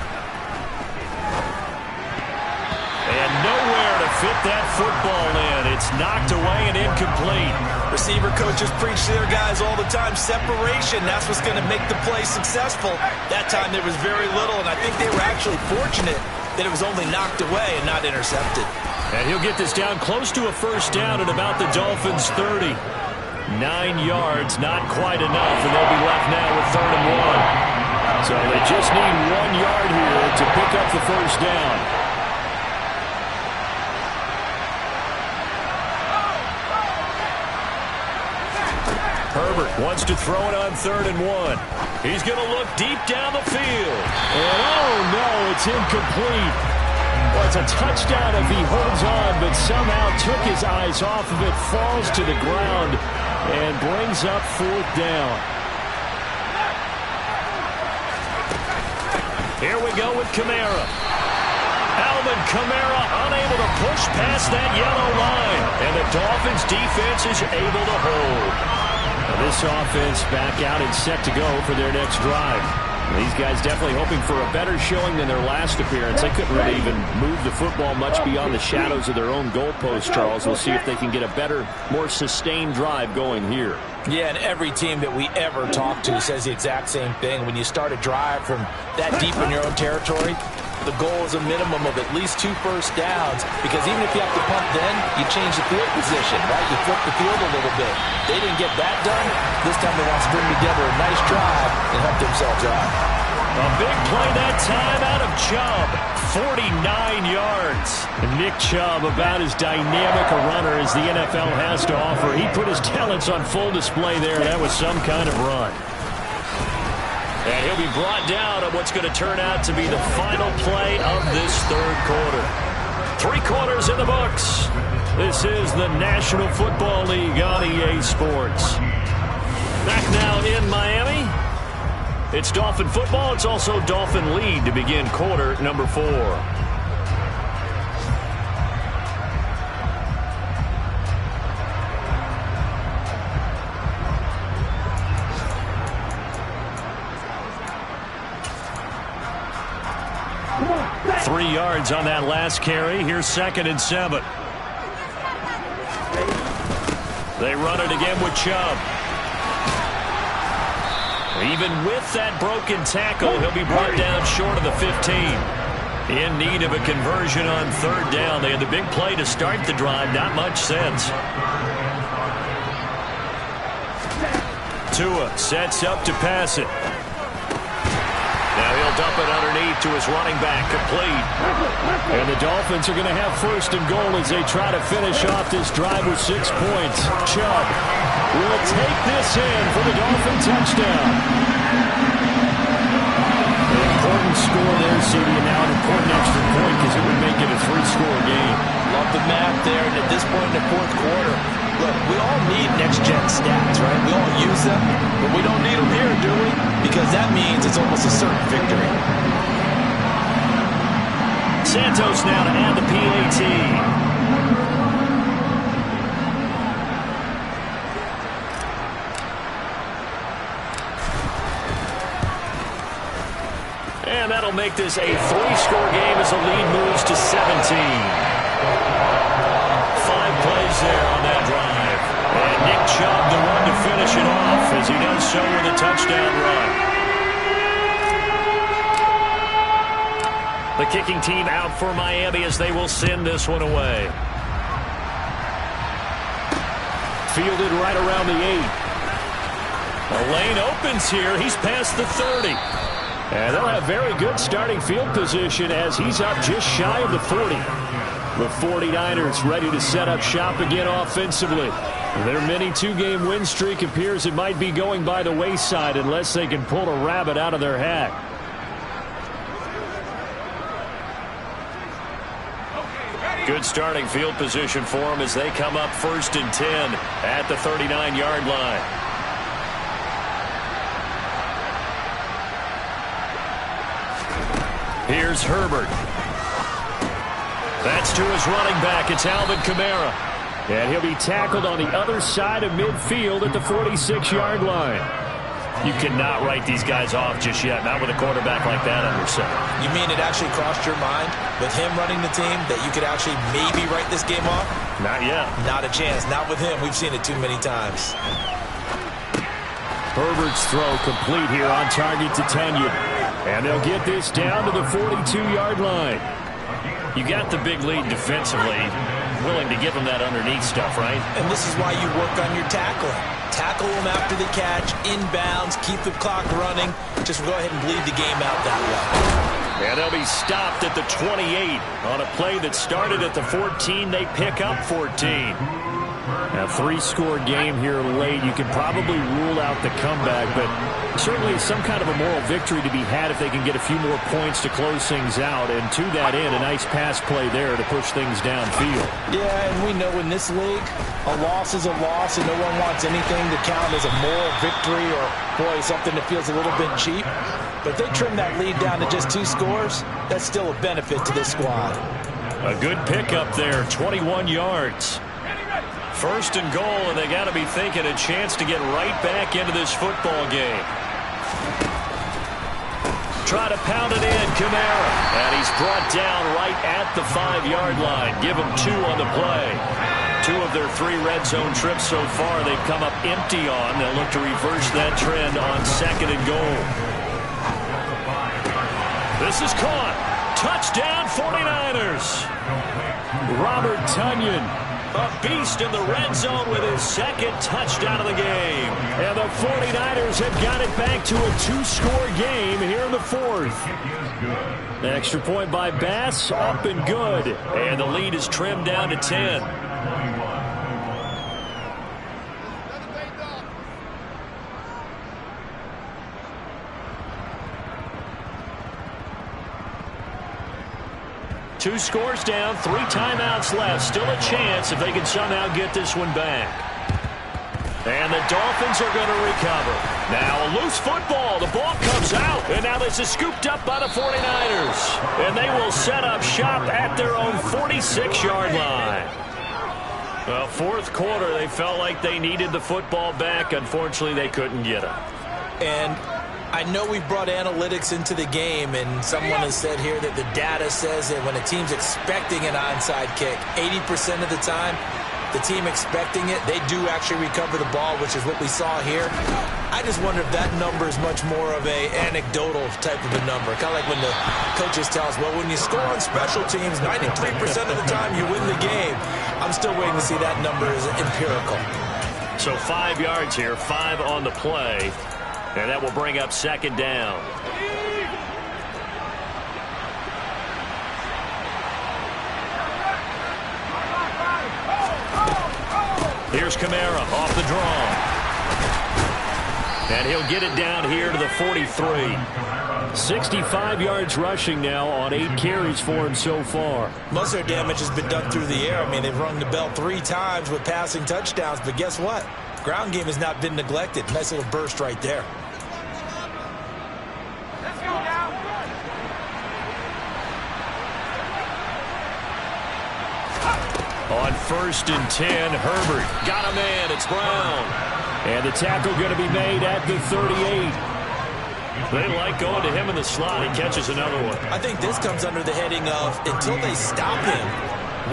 And nowhere to fit that football in. It's It's knocked away and incomplete. Receiver coaches preach to their guys all the time. Separation, that's what's going to make the play successful. That time there was very little, and I think they were actually fortunate that it was only knocked away and not intercepted. And he'll get this down close to a first down at about the Dolphins' 30. 9 yards, not quite enough, and they'll be left now with 3rd and 1. So they just need 1 yard here to pick up the first down. Herbert wants to throw it on 3rd and 1. He's going to look deep down the field. And oh no, it's incomplete. Well, it's a touchdown if he holds on, but somehow took his eyes off of it, falls to the ground, and brings up 4th down. Here we go with Kamara. Alvin Kamara unable to push past that yellow line, and the Dolphins defense is able to hold. Now this offense back out and set to go for their next drive. These guys definitely hoping for a better showing than their last appearance. They couldn't really even move the football much beyond the shadows of their own goalpost, Charles. We'll see if they can get a better, more sustained drive going here. Yeah, and every team that we ever talk to says the exact same thing. When you start a drive from that deep in your own territory, the goal is a minimum of at least 2 first downs, because even if you have to punt then, you change the field position, right? You flip the field a little bit. They didn't get that done. This time they want to string together a nice drive and help themselves out. A big play that time out of Chubb. 49 yards. And Nick Chubb, about as dynamic a runner as the NFL has to offer. He put his talents on full display there. That was some kind of run. And he'll be brought down on what's going to turn out to be the final play of this 3rd quarter. 3 quarters in the books. This is the National Football League on EA Sports. Back now in Miami. It's Dolphin football. It's also Dolphin lead to begin quarter number 4. Three yards on that last carry. Here's 2nd and 7. They run it again with Chubb. Even with that broken tackle, he'll be brought down short of the 15. In need of a conversion on 3rd down. They had the big play to start the drive. Not much sense. Tua sets up to pass it. Now he'll dump it underneath to his running back, complete. And the Dolphins are going to have 1st and goal as they try to finish off this drive with 6 points. Chubb will take this in for the Dolphin touchdown. An important score there, CD, and now an important extra point because it would make it a 3-score game. Love the math there, and at this point in the 4th quarter, look, we all need next-gen stats, right? We all use them, but we don't need them here, do we? Because that means it's almost a certain victory. Santos now to add the PAT. And that'll make this a 3-score game as the lead moves to 17. 5 plays there on that drive. And Nick Chubb, the one to finish it off, as he does so with a touchdown run. The kicking team out for Miami as they will send this one away. Fielded right around the 8. The lane opens here. He's past the 30. And they'll have very good starting field position as he's up just shy of the 40. The 49ers ready to set up shop again offensively. Their mini 2-game win streak appears it might be going by the wayside unless they can pull a rabbit out of their hat. Good starting field position for them as they come up 1st and 10 at the 39-yard line. Here's Herbert. That's to his running back. It's Alvin Kamara. And he'll be tackled on the other side of midfield at the 46-yard line. You cannot write these guys off just yet, not with a quarterback like that under center. You mean it actually crossed your mind with him running the team that you could actually maybe write this game off? Not yet. Not a chance. Not with him. We've seen it too many times. Herbert's throw complete here on target to Tunyon. And they'll get this down to the 42-yard line. You got the big lead defensively. Willing to give him that underneath stuff, right? And this is why you work on your tackling. Tackle him after the catch, inbounds, keep the clock running. Just go ahead and bleed the game out that way. And they'll be stopped at the 28 on a play that started at the 14. They pick up 14. A 3-score game here late. You can probably rule out the comeback, but certainly some kind of a moral victory to be had if they can get a few more points to close things out. And to that end, a nice pass play there to push things downfield. Yeah, and we know in this league, a loss is a loss, and no one wants anything to count as a moral victory or, boy, something that feels a little bit cheap. But if they trim that lead down to just 2 scores, that's still a benefit to this squad. A good pickup there, 21 yards. First and goal, and they got to be thinking a chance to get right back into this football game. Try to pound it in, Kamara. And he's brought down right at the 5-yard line. Give him 2 on the play. 2 of their 3 red zone trips so far they've come up empty on. They'll look to reverse that trend on second and goal. This is caught. Touchdown 49ers. Robert Tunyon, a beast in the red zone with his 2nd touchdown of the game. And the 49ers have got it back to a 2-score game here in the 4th. Extra point by Bass, up and good. And the lead is trimmed down to 10. Two scores down, 3 timeouts left. Still a chance if they can somehow get this one back. And the Dolphins are going to recover. Now a loose football. The ball comes out. And now this is scooped up by the 49ers. And they will set up shop at their own 46-yard line. Well, 4th quarter, they felt like they needed the football back. Unfortunately, they couldn't get it. And I know we've brought analytics into the game, and someone has said here that the data says that when a team's expecting an onside kick, 80% of the time, the team expecting it, they do actually recover the ball, which is what we saw here. I just wonder if that number is much more of a anecdotal type of a number. Kind of like when the coaches tell us, well, when you score on special teams, 93% of the time you win the game. I'm still waiting to see that number is empirical. So 5 yards here, 5 on the play. And that will bring up second down. Here's Kamara off the draw. And he'll get it down here to the 43. 65 yards rushing now on 8 carries for him so far. Most of their damage has been done through the air. I mean, they've rung the bell 3 times with passing touchdowns. But guess what? Ground game has not been neglected. Nice little burst right there. On 1st and 10, Herbert got a man. It's Brown. And the tackle going to be made at the 38. They like going to him in the slot. He catches another one. I think this comes under the heading of until they stop him,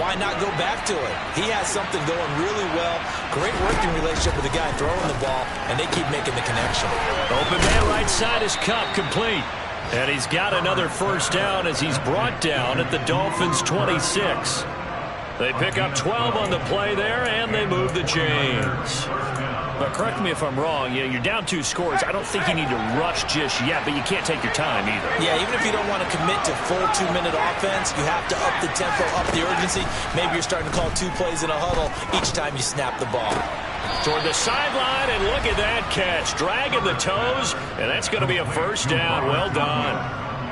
why not go back to it? He has something going really well. Great working relationship with the guy throwing the ball, and they keep making the connection. Open man right side is Cup, complete. And he's got another first down as he's brought down at the Dolphins' 26. They pick up 12 on the play there, and they move the chains. But correct me if I'm wrong, you're down 2 scores. I don't think you need to rush just yet, but you can't take your time either. Yeah, even if you don't want to commit to full 2-minute offense, you have to up the tempo, up the urgency. Maybe you're starting to call 2 plays in a huddle each time you snap the ball. Toward the sideline, and look at that catch. Dragging the toes, and that's going to be a first down. Well done.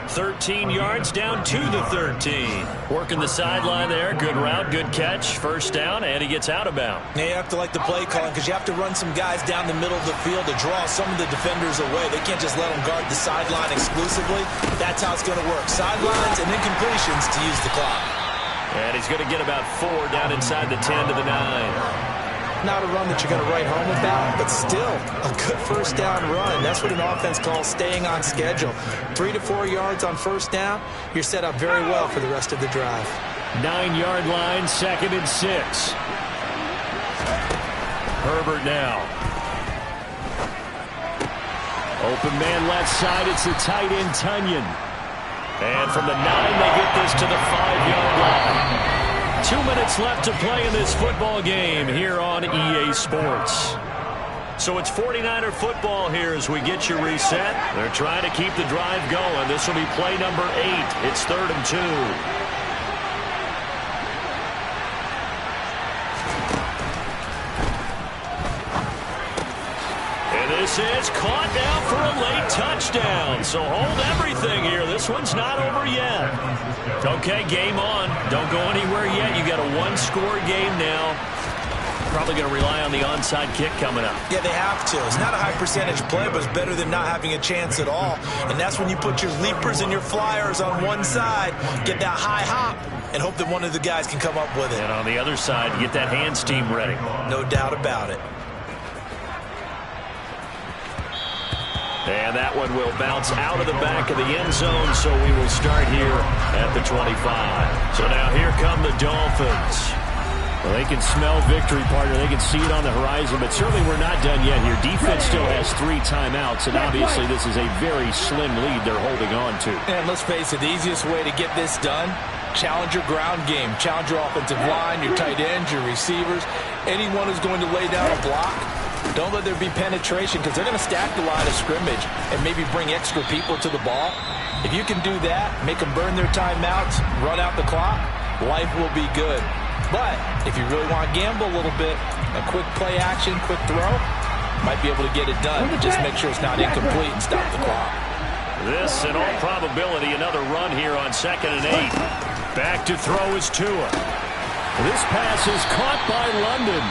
13 yards down to the 13. Working the sideline there. Good route, good catch. First down, and he gets out of bounds. Now you have to like the play calling because you have to run some guys down the middle of the field to draw some of the defenders away. They can't just let them guard the sideline exclusively. That's how it's going to work. Sidelines and incompletions to use the clock. And he's going to get about 4 down inside the 10 to the 9. Not a run that you're going to write home about, but still a good first down run. That's what an offense calls staying on schedule. 3 to 4 yards on first down, you're set up very well for the rest of the drive. 9-yard line, 2nd and 6. Herbert now. Open man left side, it's the tight end Tunyon. And from the 9, they get this to the 5-yard line. 2 minutes left to play in this football game here on EA Sports. So it's 49er football here as we get you reset. They're trying to keep the drive going. This will be play number 8. It's 3rd and 2. This is caught down for a late touchdown. So hold everything here. This one's not over yet. Okay, game on. Don't go anywhere yet. You got a 1-score game now. Probably going to rely on the onside kick coming up. Yeah, they have to. It's not a high percentage play, but it's better than not having a chance at all. And that's when you put your leapers and your flyers on one side, get that high hop, and hope that one of the guys can come up with it. And on the other side, get that hands team ready. No doubt about it. And that one will bounce out of the back of the end zone, so we will start here at the 25. So now here come the Dolphins. Well, they can smell victory, partner. They can see it on the horizon, but certainly we're not done yet here. Defense still has 3 timeouts, and obviously this is a very slim lead they're holding on to. And let's face it, the easiest way to get this done, challenge your ground game. Challenge your offensive line, your tight ends, your receivers, anyone who's going to lay down a block. Don't let there be penetration because they're going to stack the line of scrimmage and maybe bring extra people to the ball. If you can do that, make them burn their timeouts, run out the clock, life will be good. But if you really want to gamble a little bit, a quick play action, quick throw, might be able to get it done. Just make sure it's not incomplete and stop the clock. This, in all probability, another run here on 2nd and 8. Back to throw is Tua. This pass is caught by London.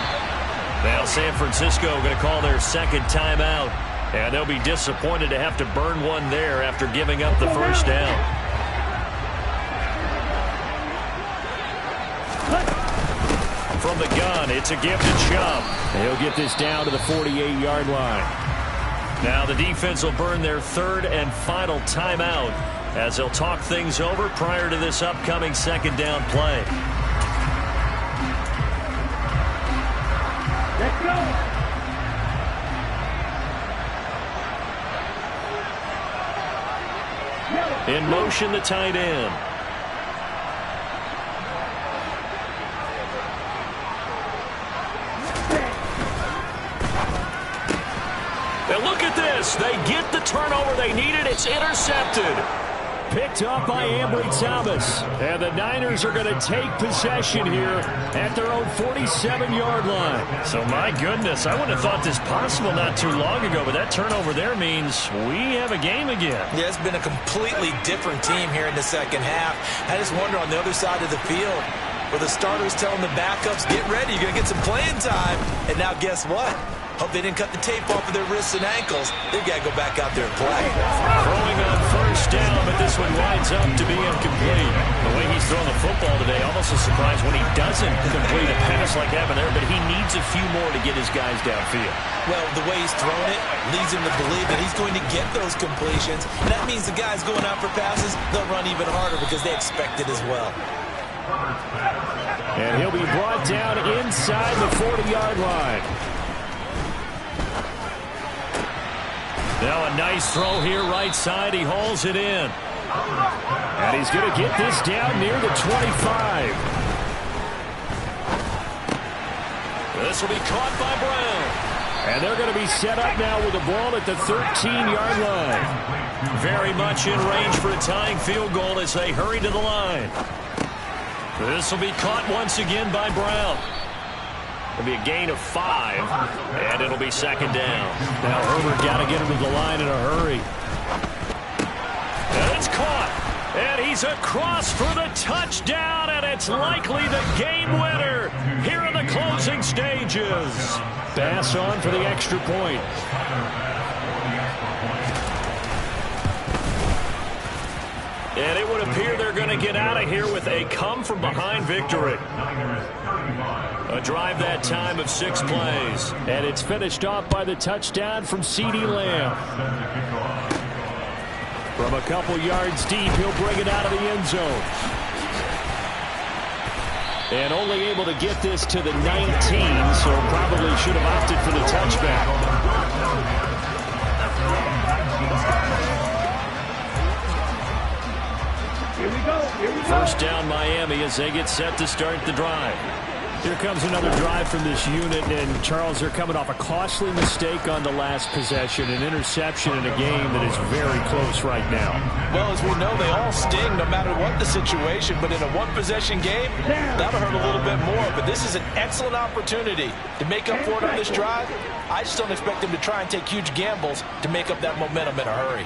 Now San Francisco going to call their 2nd timeout, and they'll be disappointed to have to burn one there after giving up the first down. From the gun, it's a give to Chubb. He'll get this down to the 48-yard line. Now the defense will burn their 3rd and final timeout as they'll talk things over prior to this upcoming 2nd down play. Let's go. In motion, the tight end. And look at this. They get the turnover they needed. It's intercepted. Picked up by Ambry Thomas. And the Niners are going to take possession here at their own 47-yard line. So, my goodness, I wouldn't have thought this possible not too long ago, but that turnover there means we have a game again. Yeah, it's been a completely different team here in the second half. I just wonder on the other side of the field, where the starters telling the backups, get ready, you're going to get some playing time. And now guess what? Hope they didn't cut the tape off of their wrists and ankles. They've got to go back out there and play. Throwing on first down, but this one winds up to be incomplete. The way he's throwing the football today, almost a surprise when he doesn't complete a pass like happened there, but he needs a few more to get his guys downfield. Well, the way he's throwing it leads him to believe that he's going to get those completions. And that means the guys going out for passes, they'll run even harder because they expect it as well. And he'll be brought down inside the 40-yard line. Now a nice throw here right side. He hauls it in. And he's going to get this down near the 25. This will be caught by Brown. And they're going to be set up now with the ball at the 13-yard line. Very much in range for a tying field goal as they hurry to the line. This will be caught once again by Brown. It'll be a gain of 5, and it'll be 2nd down. Now Herbert got to get him to the line in a hurry. And it's caught, and he's across for the touchdown, and it's likely the game winner here in the closing stages. Pass on for the extra point. And it would appear they're going to get out of here with a come-from-behind victory. A drive that time of 6 plays. And it's finished off by the touchdown from CeeDee Lamb. From a couple yards deep, he'll bring it out of the end zone. And only able to get this to the 19, so probably should have opted for the touchback. First down Miami as they get set to start the drive. Here comes another drive from this unit, and Charles, they're coming off a costly mistake on the last possession, an interception in a game that is very close right now. Well, as we know, they all sting no matter what the situation, but in a one-possession game, that'll hurt a little bit more. But this is an excellent opportunity to make up for it on this drive. I just don't expect them to try and take huge gambles to make up that momentum in a hurry.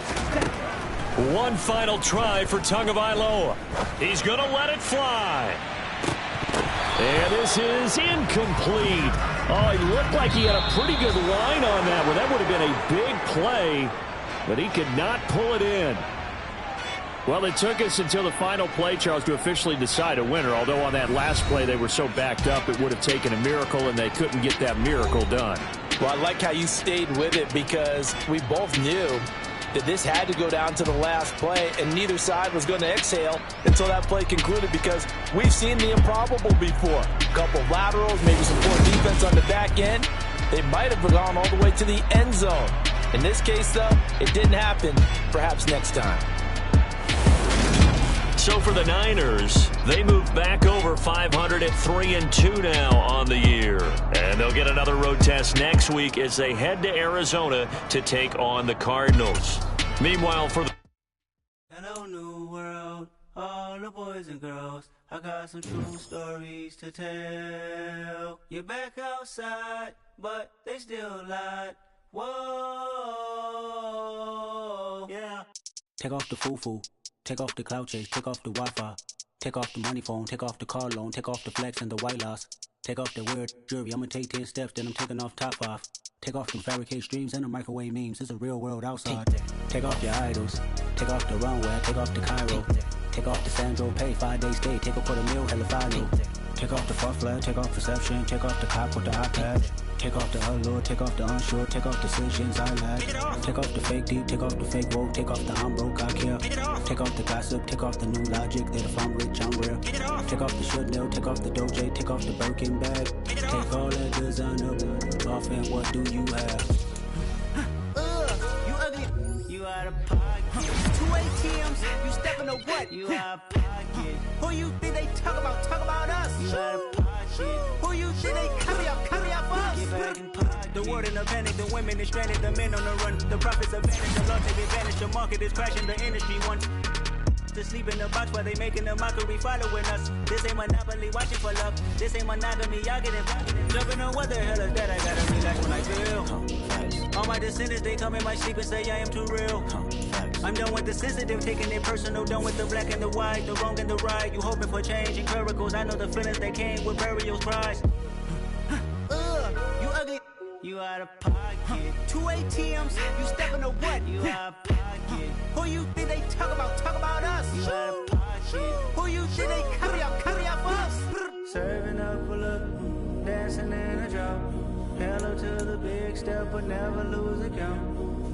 One final try for Tagovailoa. He's going to let it fly. And this is incomplete. Oh, he looked like he had a pretty good line on that one. That would have been a big play, but he could not pull it in. Well, it took us until the final play, Charles, to officially decide a winner, although on that last play they were so backed up it would have taken a miracle, and they couldn't get that miracle done. Well, I like how you stayed with it because we both knew that this had to go down to the last play, and neither side was going to exhale until that play concluded because we've seen the improbable before. A couple of laterals, maybe some poor defense on the back end. They might have gone all the way to the end zone. In this case, though, it didn't happen. Perhaps next time. So for the Niners, they move back over 500 at 3-2 now on the year. And they'll get another road test next week as they head to Arizona to take on the Cardinals. Meanwhile, for the... Hello, new world, all the boys and girls. I got some true stories to tell. You're back outside, but they still lied. Whoa, yeah. Take off the foo-foo. Take off the cloud chase, take off the Wi-Fi. Take off the money phone, take off the car loan, take off the flex and the white loss. Take off the weird jewelry, I'ma take 10 steps, then I'm taking off top 5. Take off the fabricated streams and the microwave memes, it's a real world outside. Take off your idols, take off the runway, take off the Cairo. Take off the Sandro Pay, 5-day stay, take a $250,000, hella follow. Take off the far flag, take off perception, take off the cop with the iPad. Take off the allure, take off the unsure, take off decisions I lack. Take off the fake deep, take off the fake woke, take off the I'm broke, I care. Take off the gossip, take off the new logic, that if I'm rich, I'm rare. Take off the Chanel, take off the Doja, take off the Birkin bag. Take all that designer off and what do you have? You ugly, you out of pocket. 2 ATMs, you stepping to what? You out of pocket. Who you think they talk about us? You out of pocket. Who you think they carry up us? The world in a panic, the women is stranded, the men on the run. The profits are vanished, the law take advantage, the market is crashing, the industry wants to sleep in the box while they making a mockery following us. This ain't Monopoly, watching for love. This ain't monogamy, y'all get invited. Jumping on what the hell is that? I gotta relax when I feel. All my descendants, they come in my sleep and say I am too real. I'm done with the sensitive, taking it personal, done with the black and the white, the wrong and the right. You hoping for change and miracles, I know the feelings that came with burials, cries. You ugly, you out of pocket. 2 ATMs, you stepping to what? You out of pocket. Who you think they talk about us? You out of pocket. Who you think they carry up us? Serving up a look, dancing in a drop. Hello to the big step, but never lose a count.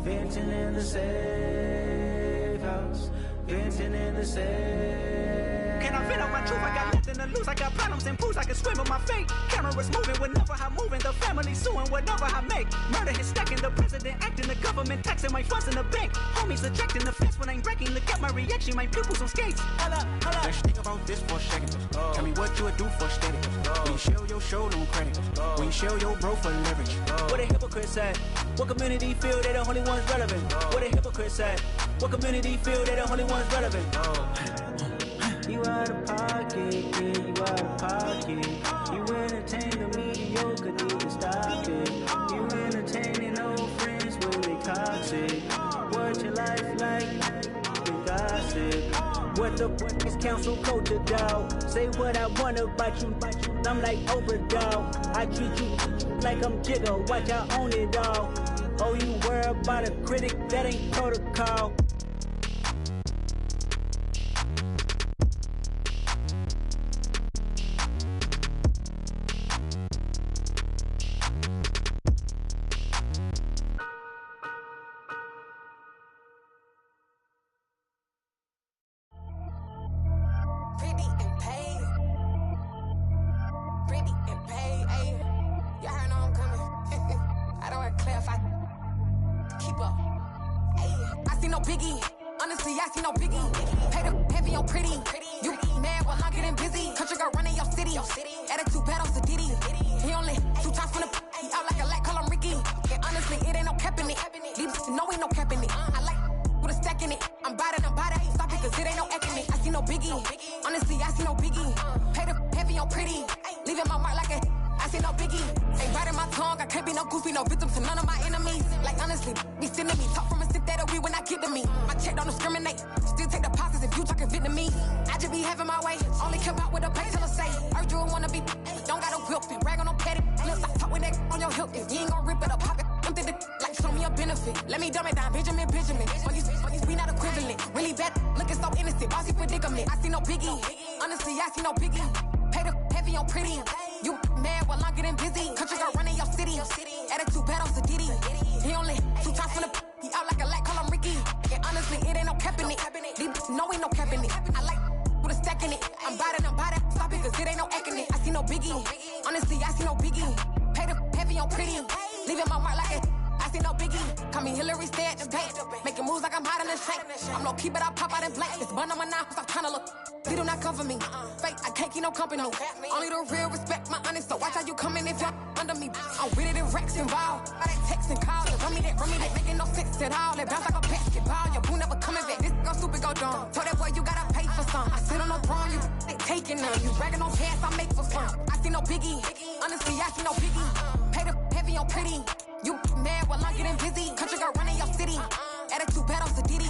Venting in the safe house, venting in the safe. Can I vent out my truth? I got nothing to lose. I got problems and proofs. I can swim with my fate. Cameras moving whenever I'm moving. The family suing whatever I make. Murder is stacking. The president acting. The government taxing my funds in the bank. Homies ejecting the fence when I'm breaking. Look at my reaction. My pupils on skates. Holla. Let's think about this for a second. Tell me what you would do for steady. When you show your show, no credit. When you show your bro for leverage. What a hypocrite said. What community feel they the only ones relevant? What a hypocrite said. What community feel they the only ones relevant? You out of pocket, yeah, you out of pocket. You entertain the mediocre, need to stop it. You entertaining old friends when they toxic. What your life like? The gossip. What the fuck is council culture, dog? Say what I want about you. I'm like Oprah, dog. I treat you like I'm Jigga. Watch I own it, dog. Oh, you worry about a critic? That ain't protocol. no biggie. Honestly, I see no biggie. Pay the heavy on pretty. You mad while I'm getting busy. Country girl running your city. Attitude bad on Diddy. He only 2 times from the he out like a light, call him Ricky. And honestly, it ain't no cap in it. These no ain't no cap in it. I like with a stack in it. I'm bout it. Stop it, cause it ain't no acting it. I see no biggie. Honestly, I see no biggie. Pay the heavy on pretty. Leaving my mark like a I see no biggie. Ain't biting my tongue. I can't be no goofy, no victim to none of my enemies. Like honestly, be sending me talk from a sip that we when I get to me. My check don't discriminate. Still take deposits if you talking Vietnamese. I just be having my way. Only care about what the pay till I say. Heard you wanna be. Don't gotta whip it. Rag on no petty. Flips. I talk with that on your hip. If you ain't gon' rip it or pop it, empty the like show me a benefit. Let me dumb it down, Benjamin. We not equivalent. Really bad, looking so innocent. Bossy predicament. I see no biggie. Honestly, I see no biggie. Pay the heavy on pretty. You mad while I'm getting busy. Country girl running your city. Attitude bad on Diddy. He only 2 times from the he out like a light, call him Ricky. And honestly, it ain't no cap in it. These no ain't no cap in it. I like with a stack in it. I'm bout it. Stop it, cause it ain't no acting it. I see no biggie. Honestly, I see no biggie. Pay the heavy on pretty. Leaving my mark like a I see no biggie. Call me Hillary, stay at the bank. Making moves like I'm hot in the shank. I'm no keep it, I pop out in blank. This bun on my knife, stop trying to look. They do not come for me. Fake, I can't keep no company. Only the real respect my honest. So watch how you coming if y'all under me. I'm with it in Rex involved. I that text and call. Run me that, making no sense at all. They bounce like a basketball. Your boo never coming back. This go stupid, go dumb. Tell that boy you gotta pay for some. I sit on no throne, you they taking none. You bragging on pants, I make for fun. I see no biggie. Honestly, I see no biggie. Pay the heavy on pretty. You mad while I'm getting busy. Country girl running your city. Attitude bad on Diddy.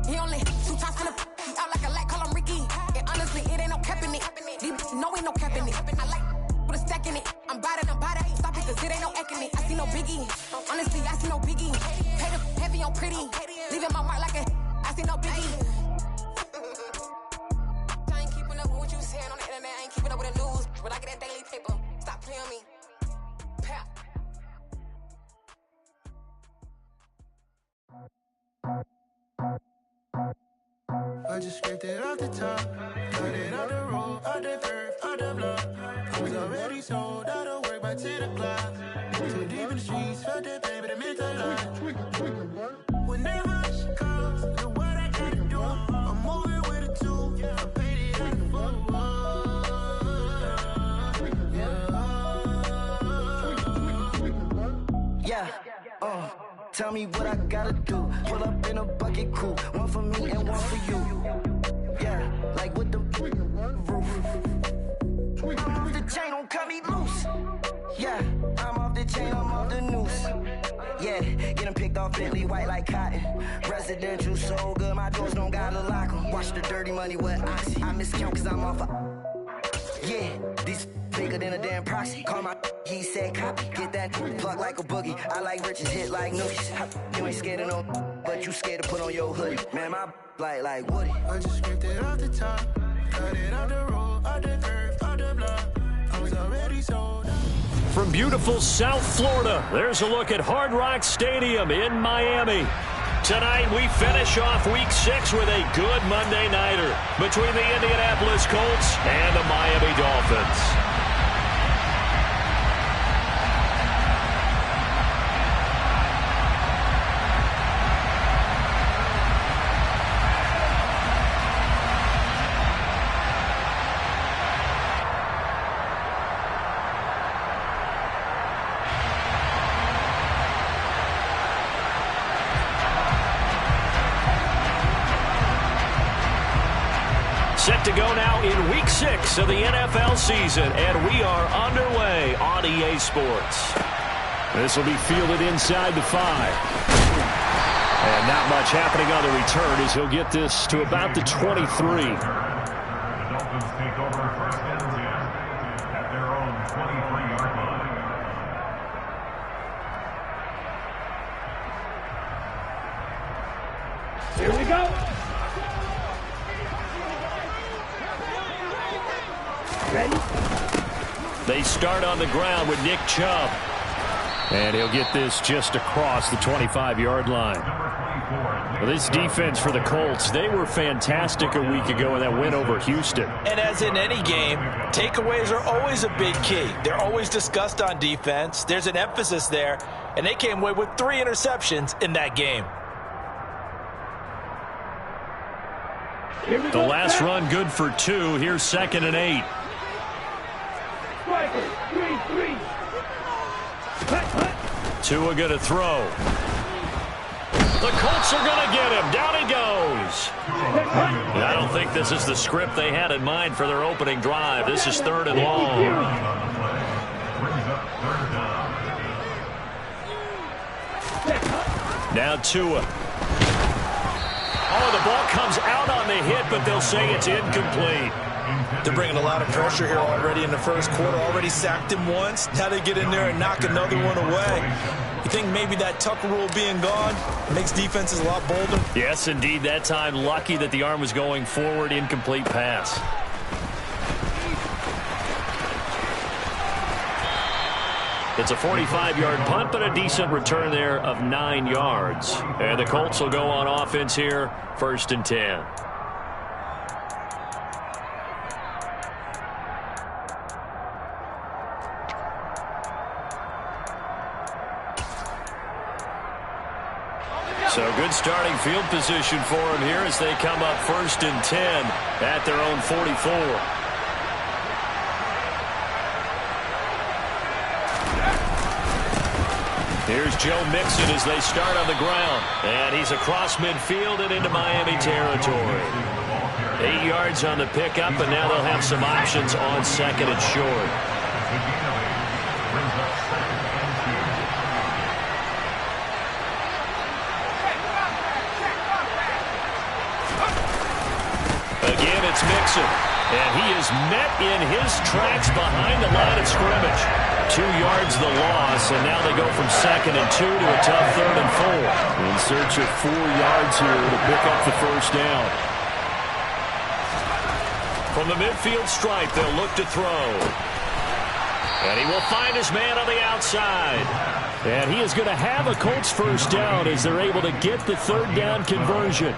He only 2 times from the he out like a light, call him Ricky. And honestly, it ain't no cap in it. These no ain't no cap in it. I like with a stack in it. I'm bout it. Stop it, cause it ain't no acting it. I see no biggie. Honestly, I see no biggie. Pay the heavy on pretty. Leaving my mark like a I see no biggie. I ain't keeping up with what you saying on the internet. I ain't keeping up with the news. But I get that daily paper. Stop playing me. Pap. I just scraped it off the top, cut it off the road, off the curve, off the block. I was already sold out of work by 10 o'clock. Too deep in the streets, felt that baby, that meant a lot. Whenever she calls, look what I gotta do. I'm moving with a 2, I paid it out the phone. Yeah, tell me what I gotta do. Pull up in a bucket crew, one for me and one for you. Yeah, like with the roof. I'm off the chain, don't cut me loose. Yeah, I'm off the chain, I'm off the noose. Yeah, get them picked off Bentley, white like cotton. Residential, so good, my doors don't gotta lock them. Watch the dirty money with Oxy. I miscount cause I'm off yeah, these bigger than a damn proxy. Call my he said copy. Get that plug like a boogie. I like riches, hit like nookies. You ain't scared of no, but you scared to put on your hoodie. Man, my like Woody. I just scraped it off the top, cut it off the road, off the curve, off the block. I was already sold out. From beautiful South Florida, there's a look at Hard Rock Stadium in Miami. Tonight, we finish off Week 6 with a good Monday nighter between the Indianapolis Colts and the Miami Dolphins. Set to go now in Week 6 of the NFL season, and we are underway on EA Sports. This will be fielded inside the 5. And not much happening on the return as he'll get this to about the 23. The Dolphins take over first and 10 at their own 23-yard line. Here we go. Ready? They start on the ground with Nick Chubb. And he'll get this just across the 25-yard line. Well, this defense for the Colts, they were fantastic a week ago in that win over Houston. And as in any game, takeaways are always a big key. They're always discussed on defense. There's an emphasis there, and they came away with 3 interceptions in that game. The last run good for 2. Here's 2nd and 8. Tua going to throw. The Colts are going to get him. Down he goes. I don't think this is the script they had in mind for their opening drive. This is 3rd and long. Now Tua. Oh, the ball comes out on the hit, but they'll say it's incomplete. They're bringing a lot of pressure here already in the first quarter. Already sacked him once. Now they get in there and knock another one away. You think maybe that Tucker rule being gone makes defenses a lot bolder? Yes, indeed. That time, lucky that the arm was going forward. Incomplete pass. It's a 45-yard punt, but a decent return there of 9 yards. And the Colts will go on offense here, 1st and 10. So good starting field position for them here as they come up 1st and 10 at their own 44. Here's Joe Mixon as they start on the ground. And he's across midfield and into Miami territory. 8 yards on the pickup, and now they'll have some options on 2nd and short. Again, it's Mixon. And he is met in his tracks behind the line of scrimmage. 2 yards the loss, and now they go from 2nd and 2 to a tough 3rd and 4. In search of 4 yards here to pick up the first down. From the midfield stripe, they'll look to throw. And he will find his man on the outside. And he is going to have a Colts first down as they're able to get the 3rd down conversion.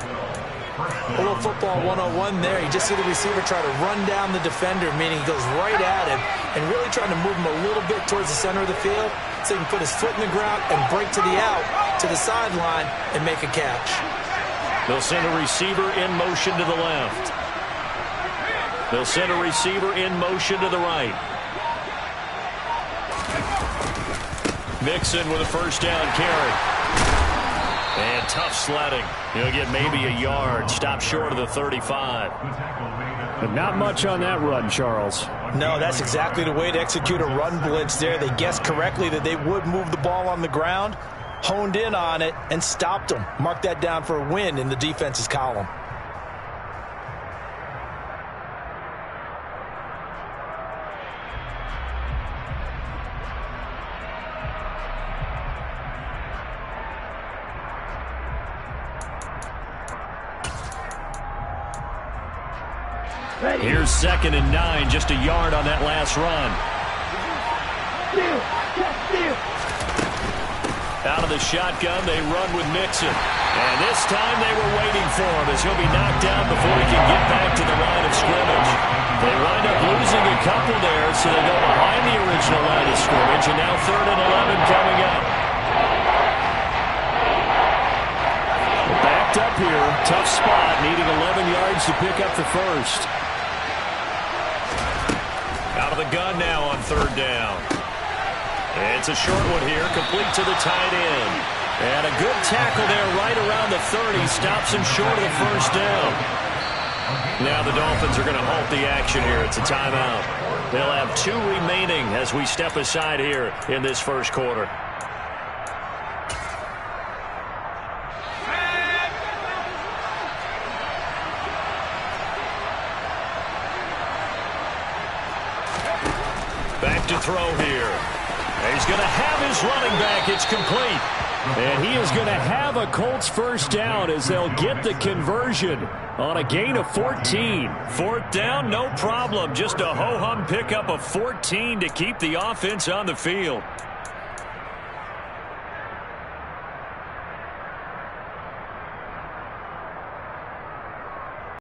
A little football 101 there. You just see the receiver try to run down the defender, meaning he goes right at him and really trying to move him a little bit towards the center of the field so he can put his foot in the ground and break to the out, to the sideline, and make a catch. They'll send a receiver in motion to the left. They'll send a receiver in motion to the right. Mixon with a first down carry. And tough sledding. He'll get maybe a yard. Stop short of the 35. But not much on that run, Charles. No, that's exactly the way to execute a run blitz there. They guessed correctly that they would move the ball on the ground, honed in on it, and stopped them. Mark that down for a win in the defense's column. Here's 2nd and 9, just a yard on that last run. Out of the shotgun, they run with Mixon. And this time they were waiting for him as he'll be knocked down before he can get back to the line of scrimmage. They wind up losing a couple there, so they go behind the original line of scrimmage, and now 3rd and 11 coming up. Backed up here, tough spot, needing 11 yards to pick up the first. Out of the gun now on 3rd down. It's a short one here, complete to the tight end. And a good tackle there right around the 30. Stops him short of the first down. Now the Dolphins are going to halt the action here. It's a timeout. They'll have 2 remaining as we step aside here in this first quarter. Back to throw here. He's going to have his running back. It's complete. And he is going to have a Colts first down as they'll get the conversion on a gain of 14. 4th down, no problem. Just a ho-hum pickup of 14 to keep the offense on the field.